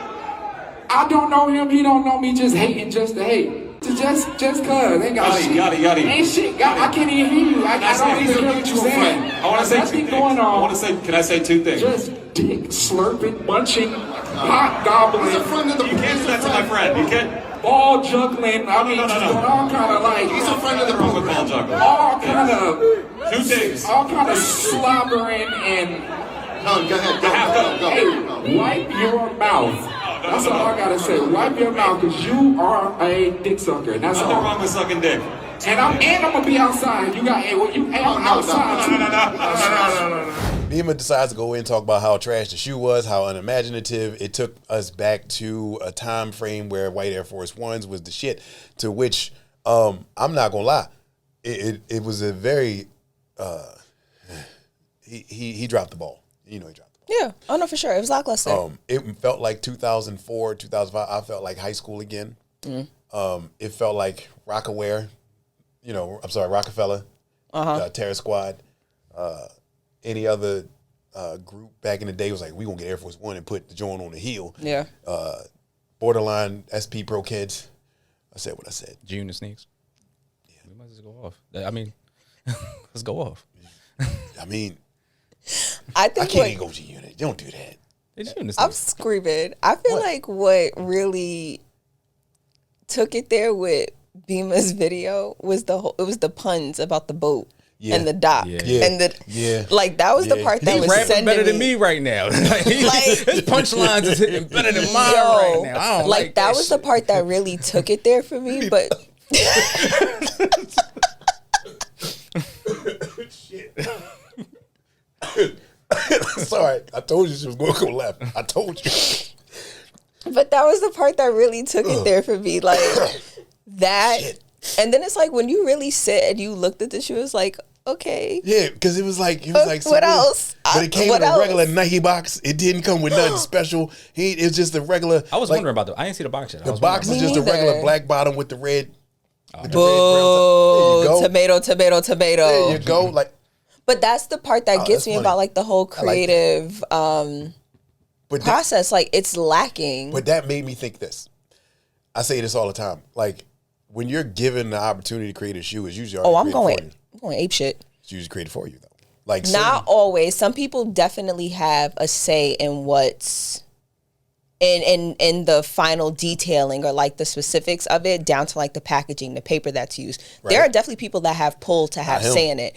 I don't know him. He don't know me. Just hating just to hate. Just cause. Ain't got shit. Yachty. Ain't shit. I can't even hear you. I don't even hear what you're saying. I want to say two things. Can I say two things? Just dick slurping, munching, pot gobbling. You can't do that to my friend. You can't. Ball juggling, I mean, all kind of he's a friend of the program. Ball juggling. All kind of two things. All kind of slobbering and. No, go ahead. Go. Hey, wipe your mouth. That's all I gotta say. Wipe your mouth, cause you are a dick sucker. That's all. Nothing wrong with sucking dick. And I'm gonna be outside. You got outside. No. Bima decides to go in and talk about how trash the shoe was, how unimaginative. It took us back to a time frame where white Air Force Ones was the shit, to which I'm not gonna lie. It was a very he dropped the ball. You know he dropped the ball. Yeah. Oh no, for sure. It was lackluster. It felt like 2004, 2005. I felt like high school again. It felt like Rockaware I'm sorry, Rockefeller, Terror Squad, any other group back in the day was like, we gonna get Air Force One and put the joint on the heel. Yeah. Borderline SP Pro Kids. I said what I said. G-Unit sneaks. Yeah, we might just go off. I mean, let's go off. I mean, I think I can't even go G-Unit. Don't do that. I'm screaming. I feel like what really took it there with Bima's video was it was the puns about the boat. Yeah. And the dock. Yeah. And like that was the part that He's was rapping sending better than me right now. His punchlines is hitting better than mine right now. I don't like that was shit. the part that really took it there for me. But Sorry, I told you she was going to go left. I told you. But that was the part that really took it there for me. Like that. Shit. And then it's like when you really sit and you looked at the shoe, it's like, okay. Yeah, because it was like what else? But it came What in a else? regular Nike box. It didn't come with nothing special. It's just a regular. I was wondering about I didn't see the box yet. The box is just a regular black bottom with the red. With the Boo, red brown. tomato. There you go. Like, but that's the part that gets that's me funny. about like the whole creative but process. Like it's lacking. But that made me think this. I say this all the time. Like when you're given the opportunity to create a shoe, it's usually already created for you. I'm going ape shit. It's usually created for you though. Like Not always. Some people definitely have a say in what's in the final detailing or like the specifics of it, down to like the packaging, the paper that's used. Right. There are definitely people that have pull to have say in it.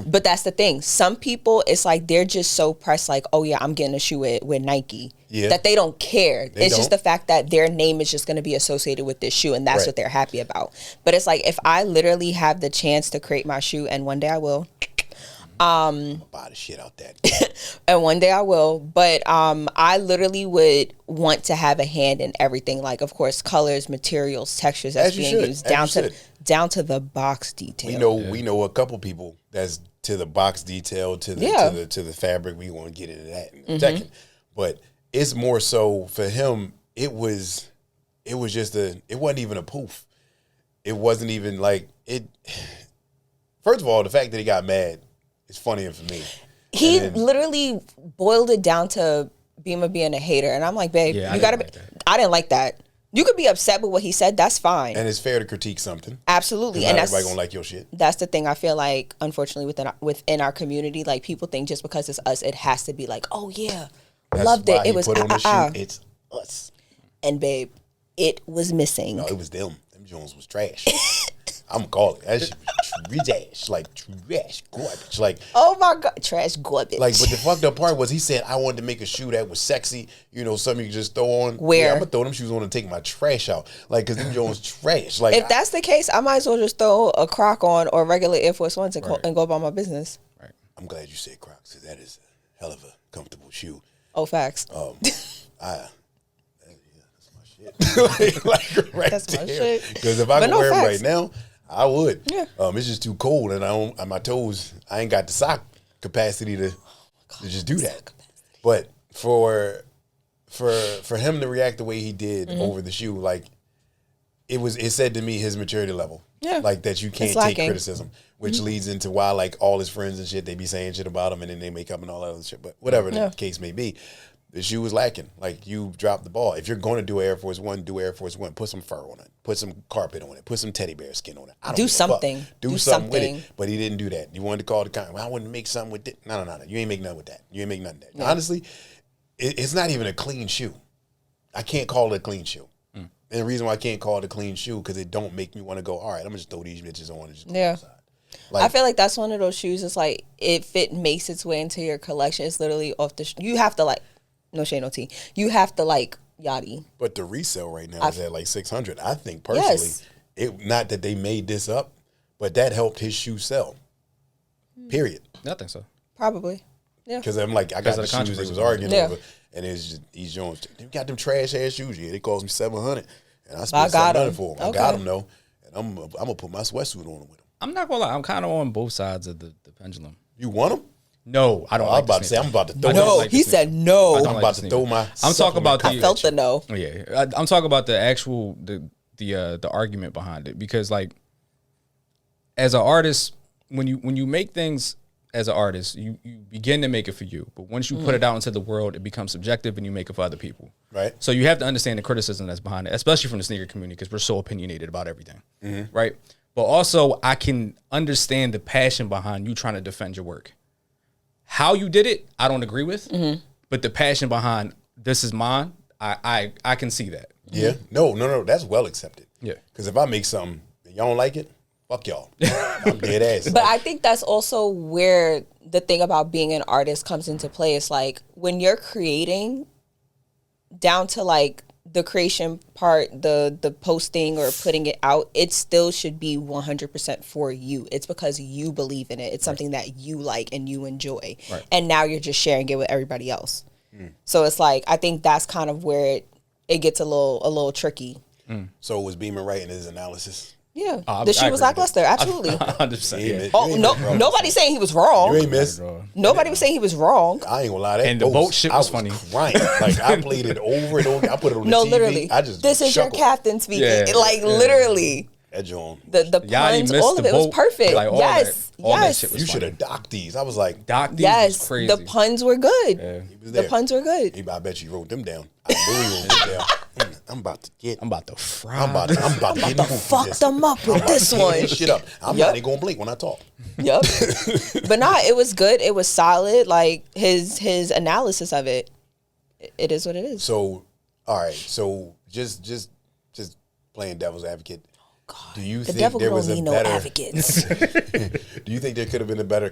But that's the thing. Some people, it's like they're just so pressed, like, oh yeah, I'm getting a shoe with Nike. Yeah. That they don't care. They It's just don't. the fact that their name is just going to be associated with this shoe, and that's Right. what they're happy about. But it's like if I literally have the chance to create my shoe, and one day I will. buy the shit out that. And one day I will, but I literally would want to have a hand in everything. Like, of course, colors, materials, textures that's As you being should. used, As you should. down to the box detail. We know a couple people that's to the box detail, to the Yeah. to the fabric. We want to get into that in a second. But it's more so for him, it was just it wasn't even a poof. It wasn't even like it. First of all, the fact that he got mad is funnier for me. He And then- literally boiled it down to Bima being a hater, and I'm like, babe, Yeah, you gotta. like that. I didn't like that. You could be upset with what he said. That's fine. And it's fair to critique something. Absolutely, 'Cause and not that's everybody gonna like your shit. that's the thing. I feel like, unfortunately, within our community, like people think just because it's us, it has to be like, oh yeah, That's loved why it. he It was put on the shoe. It's us. And babe, it was missing. No, it was them. Them Jones was trash. I'm gonna call it. That shit was trash. Like trash garbage. Like Oh my god, trash garbage. but the fucked up part was he said I wanted to make a shoe that was sexy. Something you could just throw on. Where? Yeah, I'm gonna throw them shoes on and take my trash out. Like, cause them Jones trash. Like, if that's the case, I might as well just throw a Croc on or regular Air Force Ones and go about my business. I'm glad you said Crocs, cause that is a hell of a comfortable shoe. Oh, facts. That's my shit. like right That's my there. shit. Because if I But could no wear them facts. right now, I would. Yeah. It's just too cold, and on my toes, I ain't got the sock capacity to just do that. But for him to react the way he did over the shoe, like it said to me his maturity level. Yeah. Like that you can't It's take lacking. criticism, which leads into why like all his friends and shit, they be saying shit about him and then they make up and all that other shit. But whatever the case may be, the shoe was lacking. Like you dropped the ball. If you're going to do Air Force One, do Air Force One. Put some fur on it. Put some carpet on it. Put some teddy bear skin on it. I don't Do give a fuck. something. Do Do something with something. it. But he didn't do that. You wanted to call the con. Well, I wanted to make something with it. No. You ain't make nothing with that. You ain't make nothing with that. Honestly, it's not even a clean shoe. I can't call it a clean shoe. And the reason why I can't call it a clean shoe because it don't make me want to go, all right, I'm going to just throw these bitches on and just go outside. I feel like that's one of those shoes. It's like if it makes its way into your collection, it's literally off the. You have to like, no shade, no tea. You have to like Yachty. But the resale right now is at like 600. I think personally, it not that they made this up, but that helped his shoe sell. Period. I think so. Probably. Yeah. Because I'm like, I got of the the shoes they controversy. was arguing Yeah. over, and it's just these Jones. They got them trash ass shoes. Yeah, they cost me $700, and I I spent got 700 'em. for them. Okay. I got them though, and I'm gonna put my sweatsuit on them with them. I'm not gonna lie. I'm kind of on both sides of the pendulum. You want them? No, I don't. I like was about the to say I'm sneakers. about to throw. I don't No, like the he sneakers. said no. I don't I'm like about the to throw my. I'm talking about I felt the no. Yeah, I'm talking about the actual the argument behind it because like as an artist, when you make things as an artist, you begin to make it for you. But once you put it out into the world, it becomes subjective and you make it for other people. Right. So you have to understand the criticism that's behind it, especially from the sneaker community, because we're so opinionated about everything. Right. But also, I can understand the passion behind you trying to defend your work. How you did it, I don't agree with. But the passion behind this is mine, I can see that. Yeah. No. That's well accepted. Yeah. Because if I make something and y'all don't like it, fuck y'all. I'm dead ass. But I think that's also where the thing about being an artist comes into play. It's like when you're creating, down to like the creation part, the posting or putting it out, it still should be 100% for you. It's because you believe in it. It's something that you like and you enjoy. Right. And now you're just sharing it with everybody else. So it's like, I think that's kind of where it gets a little tricky. So was Beeman right in his analysis? Yeah. I The shoe was agree with lackluster. Absolutely. 100%. You Yeah. ain't Oh, miss, no, bro. nobody's saying he was wrong. You ain't miss. Nobody was saying he was wrong. I ain't gonna lie. That And the boat shit I was funny. Crying. Like I played it over and over. I put it on No, the TV. literally. I just This is your chuckled. captain speaking. Yeah, Like yeah. literally. That joint. The Yachty puns, missed all of the it was boat. perfect. Like, all yes. that- all that yes. shit was You should funny. have docked these. I was like, Doc D's was Yes. crazy. The puns were good. Yeah. he was The there. puns were good. I bet you wrote them down. I really wrote them down. I'm about to get. I'm about to fry. I'm about to get in the booth Fuck with this. them up with this Tear one. this shit up. I'm Yup. not even gonna blink when I talk. Yep. But nah, it was good. It was solid. Like his analysis of it. It is what it is. So, all right. So just playing devil's advocate. Do you The think devil there don't was a need no better? advocates. Do you think there could have been a better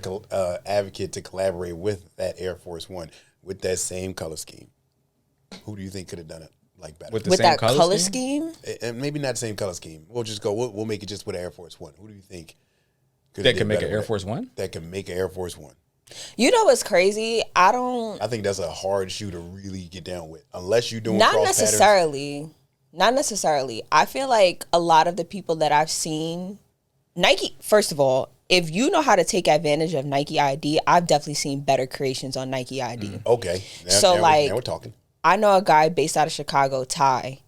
advocate to collaborate with that Air Force One with that same color scheme? Who do you think could have done it like better? With the With same that color scheme? And maybe not the same color scheme. We'll just go. We'll make it just with Air Force One. Who do you think That could make an Air Force One? That can make an Air Force One. You know what's crazy? I think that's a hard shoe to really get down with, unless you're doing Not cross necessarily. Not necessarily. I feel like a lot of the people that I've seen, Nike, first of all, if you know how to take advantage of Nike ID, I've definitely seen better creations on Nike ID. patterns. Okay. So, now we're talking. I know a guy based out of Chicago, Ty.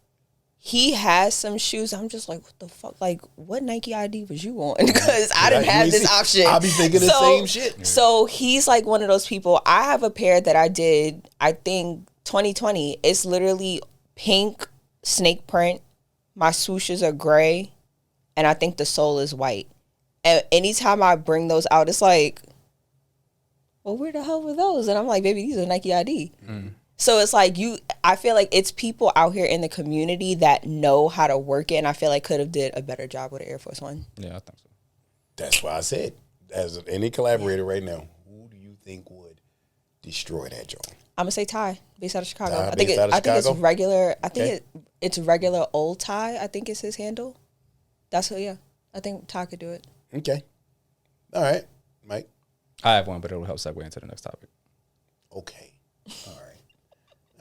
He has some shoes. I'm just like, what the fuck? Like, what Nike ID was you on? Because I didn't You have ain't this see- option. I be thinking the same shit. So he's like one of those people. I have a pair that I did, I think 2020. It's literally pink snake print. My swooshes are gray. And I think the sole is white. And anytime I bring those out, it's like, well, where the hell were those? And I'm like, baby, these are Nike ID. So it's like I feel like it's people out here in the community that know how to work it, and I feel like could have did a better job with the Air Force One. Yeah, I think so. That's why I said, as any collaborator right now, who do you think would destroy that joint? I'm gonna say Ty, based out of Chicago. Ty, I think based out of I think it's Chicago? regular. I think Okay. it's regular old Ty. I think it's his handle. That's who. Yeah, I think Ty could do it. Okay. All right, Mike. I have one, but it'll help segue into the next topic. Okay. All right.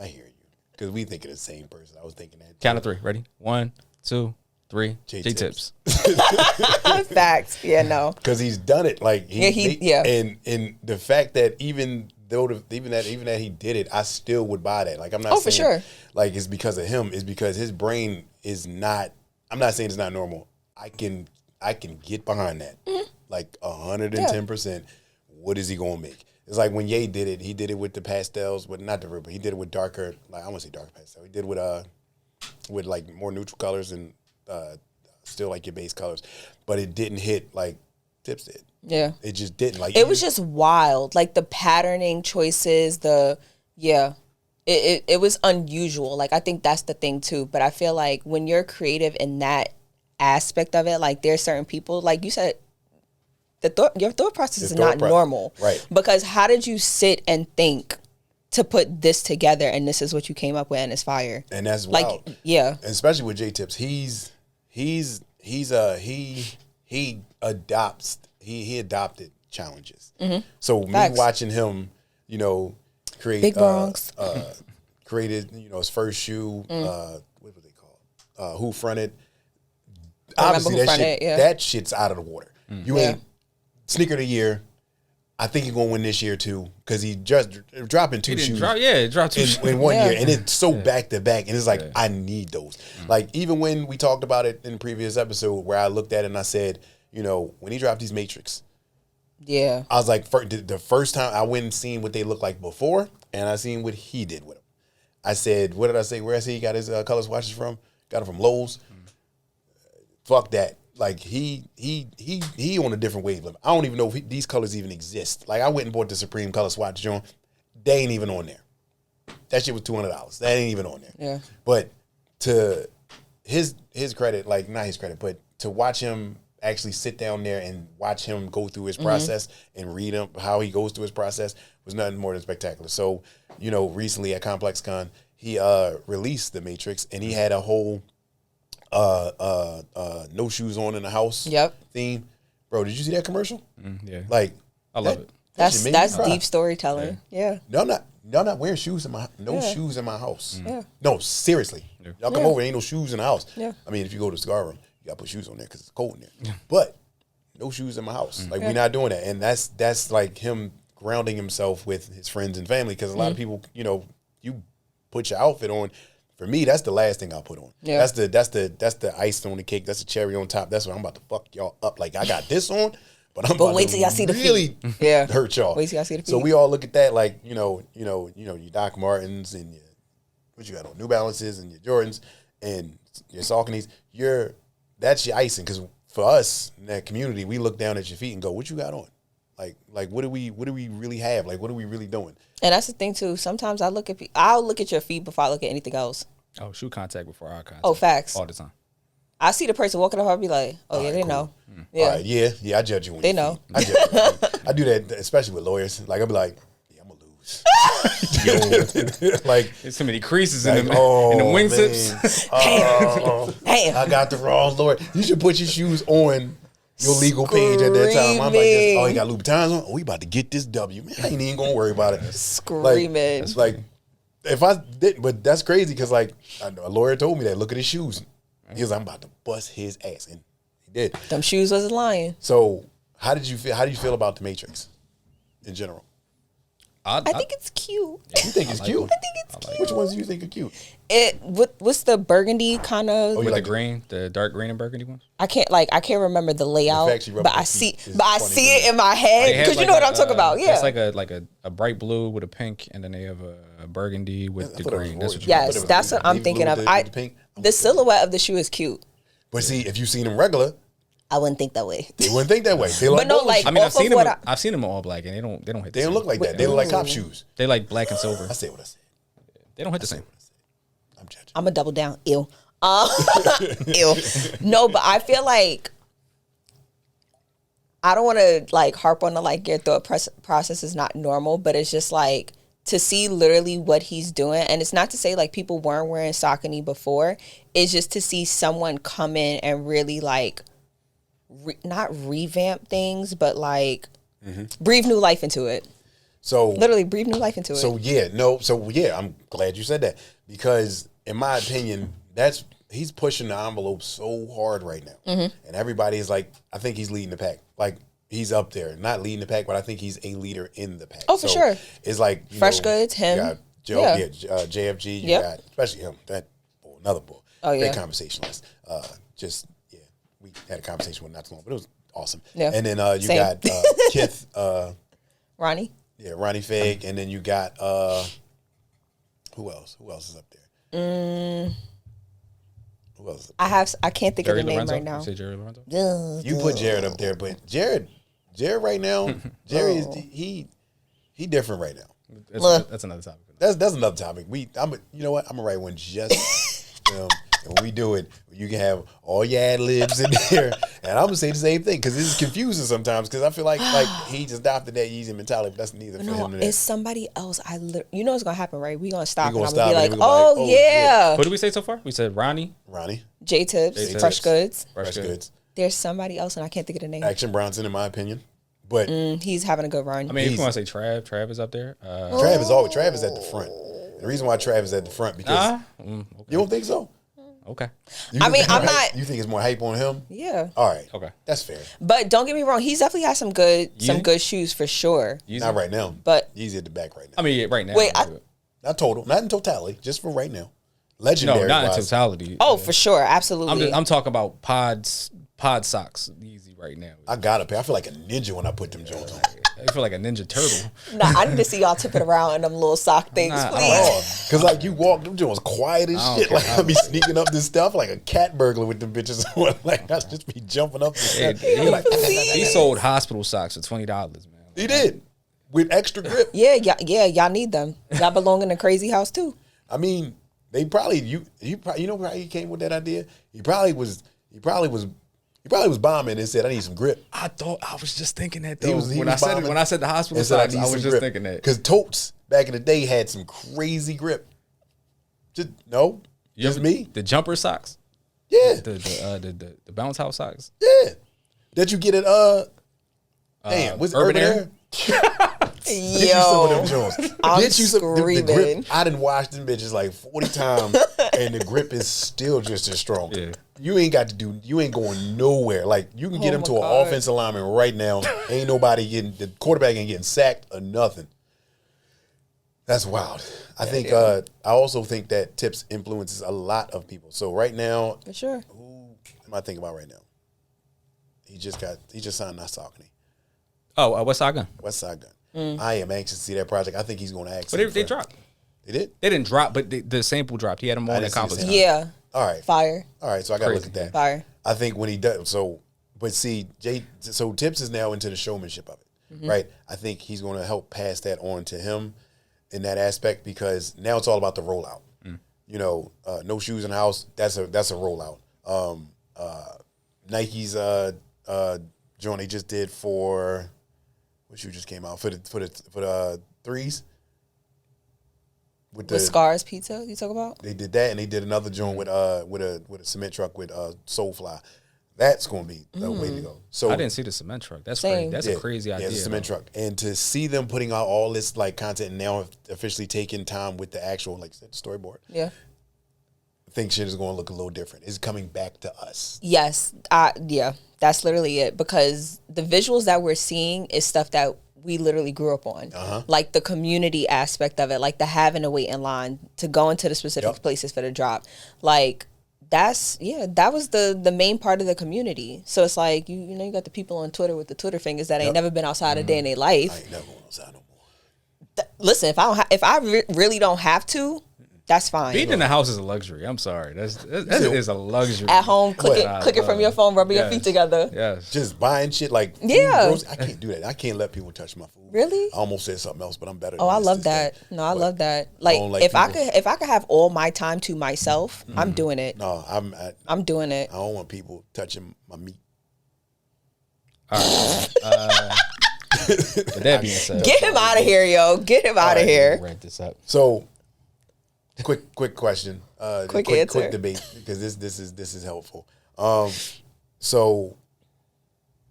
I hear you. Because we think of the same person. I was thinking that. Count of three. Ready? 1, 2, 3. J-Tips. J-Tips. Facts. Yeah. No. Because he's done it. Like Yeah. And the fact that even that he did it, I still would buy that. Like I'm not Oh, saying for sure. like it's because of him. It's because his brain is not. I'm not saying it's not normal. I can get behind that. Mm-hmm. Like 110%. What is he gonna make? It's like when Ye did it. He did it with the pastels, but not the ribbon. He did it with darker. Like I want to say dark pastel. He did it with like more neutral colors and still like your base colors, but it didn't hit like Tips did. Yeah. It just didn't. Like It was just wild. Like the patterning choices. It was unusual. Like I think that's the thing too. But I feel like when you're creative in that aspect of it, like there's certain people, like you said, your thought process is not normal. Right. Because how did you sit and think to put this together and this is what you came up with and it's fire? And that's like, wild. yeah. And especially with J Tips, he adopted challenges. So Facts. me watching him, create Big Bronx. created, his first shoe, what was they called? Who Fronted. I remember Obviously Who Fronted, yeah. that shit's out of the water. You ain't sneaker of the year. I think he's gonna win this year too because he just dropping two shoes. Dropped two shoes. In one Yeah. year, and it's so back to back, and it's like I need those. Like even when we talked about it in the previous episode, where I looked at it and I said, when he dropped these Matrix, Yeah. I was like, the first time I went and seen what they looked like before, and I seen what he did with them. I said, what did I say? Where I say he got his colors watches from? Got them from Lowe's. Fuck that. Like he on a different wavelength. I don't even know if these colors even exist. Like I went and bought the Supreme color swatch joint. They ain't even on there. That shit was $200. That ain't even on there. Yeah. But to his credit, like not his credit, but to watch him actually sit down there and watch him go through his process and read him how he goes through his process was nothing more than spectacular. So, recently at Complex Con, he released the Matrix and he had a whole no shoes on in the house theme. Bro, did you see that commercial? Yeah. Like I love it. That's deep storytelling. Yeah. No, y'all not wearing shoes in my shoes in my house. Yeah. No, seriously. Y'all come over, ain't no shoes in the house. Yeah. I mean, if you go to the cigar room, you gotta put shoes on there because it's cold in there. But no shoes in my house. Like we're not doing that. And that's like him grounding himself with his friends and family. Because a lot of people, you put your outfit on. For me, that's the last thing I'll put on. Yeah. That's the ice on the cake. That's the cherry on top. That's what I'm about to fuck y'all up. Like I got this on, but I'm about wait to till y'all see the really feet. Yeah. hurt y'all. Wait till y'all see the feet. So we all look at that like, your Doc Martens and your, what you got on, New Balances and your Jordans and your Sauconys. That's your icing. Because for us in that community, we look down at your feet and go, what you got on? Like what do we really have? Like what are we really doing? And that's the thing too. Sometimes I'll look at your feet before I look at anything else. Oh, shoe contact before eye contact. Oh, facts. All the time. I see the person walking up, I'll be like, oh yeah, they know. Yeah. All right, yeah, I judge you when They you know. I judge you. I do that especially with lawyers. Like I'll be like, yeah, I'm gonna lose. Like There's so many creases Like, in the wingtips. Damn. I got the wrong lawyer. You should put your shoes on your legal page at that time. I'm like, oh, he got Louboutins on. Oh, we about to get this W. Man, I ain't even gonna worry about it. Screaming. It's like if I did, but that's crazy because like I know a lawyer told me that. Look at his shoes. He was like, I'm about to bust his ass, and he did. Them shoes wasn't lying. So how did you feel? How do you feel about the Matrix in general? I think it's cute. You think it's cute? I think it's cute. Which ones do you think are cute? What's the burgundy kind of? With like the green, the dark green and burgundy ones. I can't remember the layout, fact she rubbed but her I feet see is it funny in my head because you know what I'm talking about. Yeah, It's like a bright blue with a pink, and then they have a burgundy with the thought it was green. That's orange. what you yes, But that's what I'm navy thinking blue of. with the pink. The silhouette of the shoe is cute. But see, if you seen them regular, I wouldn't think that way. they wouldn't think that way. They But no, bowling like shoes. I mean, off of what I've seen them all black, and they don't hit. They don't look like that. They look like cop shoes. They like black and silver. I said what I said. They don't hit the same. I'm judging. I'm gonna double down. Ew. Ew. No, but I feel like I don't want to like harp on the like your thought process is not normal, but it's just like to see literally what he's doing, and it's not to say like people weren't wearing Saucony before. It's just to see someone come in and really like not revamp things, but like breathe new life into it. So Literally breathe new life into it. So yeah, I'm glad you said that because in my opinion, he's pushing the envelope so hard right now, and everybody is like, I think he's leading the pack. Like he's up there, not leading the pack, but I think he's a leader in the pack. Oh, for sure. It's like Fresh Goods, him. You got Joe, JFG. You got especially him. That boy, another boy. Oh yeah, great conversationalist. We had a conversation with not too long, but it was awesome. Yeah. And then you Same. got Kith. Ronnie. Yeah, Ronnie Fig, and then you got who else? Who else is up there? Who else? I can't think Jerry of the name Lorenzo? right now. You say Jerry Lorenzo? You put Jared up there, but Jared right now, Jerry is he different right now. That's another topic. That's another topic. You know what? I'm gonna write one just and when we do it, you can have all your ad libs in there, and I'm gonna say the same thing because it's confusing sometimes. Because I feel like he just adopted that Yeezy mentality, but that's neither for him. Nor It's somebody else. You know what's gonna happen, right? We're gonna stop, We gonna and I'm gonna stop be and like, we gonna be like, oh oh, yeah, Who did we say so far? We said Ronnie, J Tips, J-Tips. Fresh Goods. Fresh Goods, There's somebody else, and I can't think of the name. Action Bronson, in my opinion, but He's having a good run. I mean, if you want to say Trav is up there. Trav is at the front. The reason why Trav is at the front because Okay. you don't think so. Okay. I mean, I'm not. You think it's more hype on him? Yeah, All right. Okay. That's fair. but don't get me wrong. He's definitely had some good Yeezy? shoes for sure. Yeezy? Not right now. But Yeezy at the back right now. I mean, yeah, right now. Wait, Not total. Not in totality. Just for right now. Legendary. no, not in wise. totality. Oh, for sure, absolutely. I'm talking about pods pod socks easy right now. I got a pair. I feel like a ninja when I put them Jones on. I feel like a Ninja Turtle. Nah, I need to see y'all tipping around in them little sock things, Nah, please. Oh, cause like you walk, them Jones quiet as I don't shit. care. Like I be sneaking up this stuff like a cat burglar with them bitches on. Like I just be jumping up. He sold hospital socks for $20, man. He did with extra grip. Yeah, y'all need them. Y'all belong in a crazy house too. I mean, they probably you know how he came with that idea. He probably was bombing and said, "I need some grip." I was just thinking that though. He when was bombing I said the hospital and said, socks, need I some was just grip. thinking that. Because totes back in the day had some crazy grip. Just me. The jumper socks, Yeah, the bounce house socks. yeah. That you get at damn, was Urban Air? Air? Get you some of them Yo, Jones. I'm Get you some the grip. screaming. I done washed them bitches like 40 times, and the grip is still just as strong. Yeah. You ain't going nowhere. Like you can get Oh him to my an God. offensive lineman right now. Ain't nobody the quarterback ain't getting sacked or nothing. That's wild. I think I also think that tips influences a lot of people. So right now, For sure. who am I thinking about right now? He just signed Saucony. Oh, what's our gun? West Side Gun. I am anxious to see that project. I think he's going to act. But they dropped. They did? They didn't drop, but the sample dropped. He had them on didn't that see the conference. sample. Yeah. All right. Fire. All right. So I got to look Crazy. at that. Fire. I think when he does, but see, so Tips is now into the showmanship of it, right? I think he's going to help pass that on to him in that aspect because now it's all about the rollout. You know, no shoes in the house. That's a rollout. Nike's joint they just did for what shoe just came out for the threes with With Scars Pizza, you talk about? They did that, and they did another joint with a cement truck with Soulfly. That's going to be the way to go. So I didn't see the cement truck. That's Same. crazy. That's a crazy idea. Yeah, it's a cement truck, and to see them putting out all this like content and now officially taking time with the actual like you said, storyboard. Yeah. I think shit is going to look a little different. It's coming back to us. Yes. Yeah. That's literally it because the visuals that we're seeing is stuff that we literally grew up on. Like the community aspect of it, like the having to wait in line to go into the specific places for the drop. Like that was the main part of the community. So it's like, you know, you got the people on Twitter with the Twitter fingers that ain't never been outside a day in their life. I ain't never going outside no more. Listen, if I really don't have to, that's fine. Being in the house is a luxury. I'm sorry. That is a luxury. At home, click it from your phone, rubbing your Yes. feet together. Yes. Just buying shit like food, Yeah. groceries. I can't do that. I can't let people touch my food. Really? I almost said something else, but I'm better. Oh, than I this love this that. day. No, I But love that. Like, don't like if I people- could have all my time to myself, I'm doing it. No, I'm doing it. I don't want people touching my meat. With that being said, Get him out of here, yo. Get him out of here. wrap this up. So, quick question. Quick answer. Quick debate because this is helpful. So,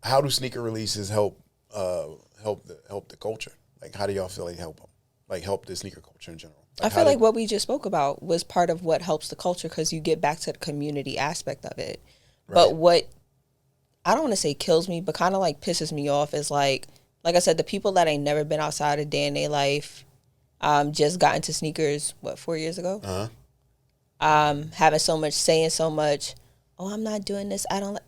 how do sneaker releases help the culture? Like, how do y'all feel like help them? Like, help the sneaker culture in general? I feel like what we just spoke about was part of what helps the culture because you get back to the community aspect of it. Right. But what I don't want to say kills me, but kind of like pisses me off is like I said, the people that ain't never been outside a day in their life, just got into sneakers, 4 years ago? Having so much, saying so much, oh, I'm not doing this, I don't like.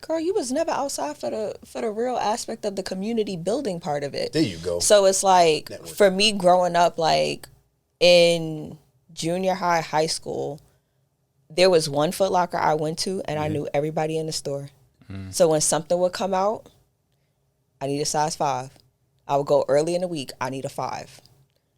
Girl, you was never outside for the real aspect of the community building part of it. There you go. So it's like, Network. for me growing up, like in junior high, high school, there was one Foot Locker I went to and I knew everybody in the store. So when something would come out, I need a size 5. I would go early in the week, I need a 5.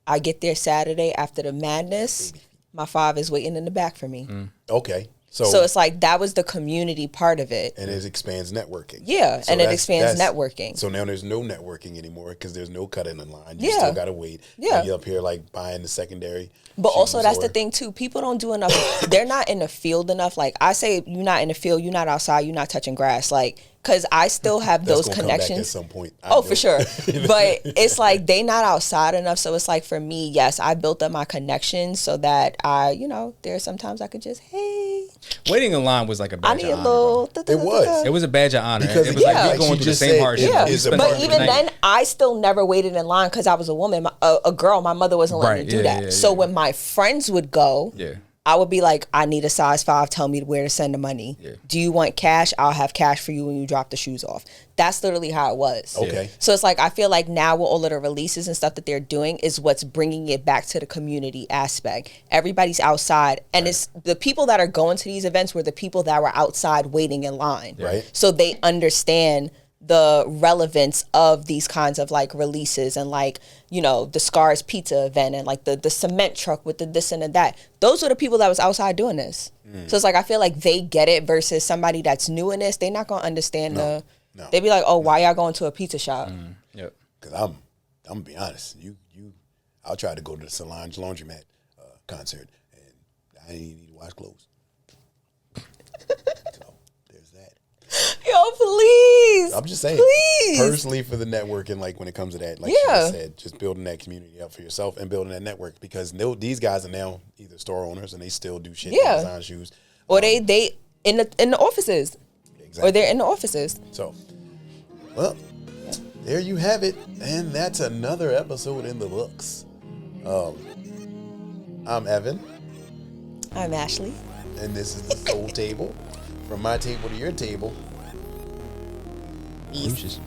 I get there Saturday after the madness, my 5 is waiting in the back for me. Okay. So it's like that was the community part of it. And it expands networking. Yeah, So and it that's- expands that's- networking. So now there's no networking anymore because there's no cutting in line. You Yeah. still gotta wait. Yeah. And you're up here like buying the secondary. But also shoes that's the or- thing too. People don't do enough. They're not in the field enough. Like I say, you're not in the field. You're not outside. You're not touching grass. Like because I still have That's those gonna come back connections. at some point. I Oh, know. for sure. But it's like they not outside enough. So it's like for me, yes, I built up my connections so that I, there's sometimes I could just, hey, Waiting in line was like a I badge need of a honor. little. Bro. It was. It was a badge of honor. Because it was yeah, like like you going she through the just same said, hardship. Yeah, You spent part but of the even night. then, I still never waited in line because I was a woman. A girl, my mother wasn't letting me Right, do yeah, that. yeah, So yeah. when my friends would go, Yeah. I would be like, I need a size 5. Tell me where to send the money. Yeah. Do you want cash? I'll have cash for you when you drop the shoes off. That's literally how it was. Okay. So it's like, I feel like now with all of the releases and stuff that they're doing is what's bringing it back to the community aspect. Everybody's outside. And it's the people that are going to these events were the people that were outside waiting in line. Right. So they understand the relevance of these kinds of like releases and like, you know, the Scars Pizza event and like the cement truck with the this and the that. Those are the people that was outside doing this. So it's like, I feel like they get it versus somebody that's new in this. They're not going to understand No. they be like, oh, why y'all going to a pizza shop? Yep. Because I'm gonna be honest. I'll try to go to the Solange Laundromat concert, and I ain't need to wash clothes. So there's that. Yo, please. I'm just saying. Please. Personally, for the networking, like when it comes to that, like Yeah. she said, just building that community up for yourself and building that network, because these guys are now either store owners and they still do shit, Yeah. design shoes, Or they in the offices. exactly. Or they're in the offices. So, well, there you have it, and that's another episode in the books. I'm Evan, I'm Ashley. and this is the Soul Table. From my table to your table. Deuces.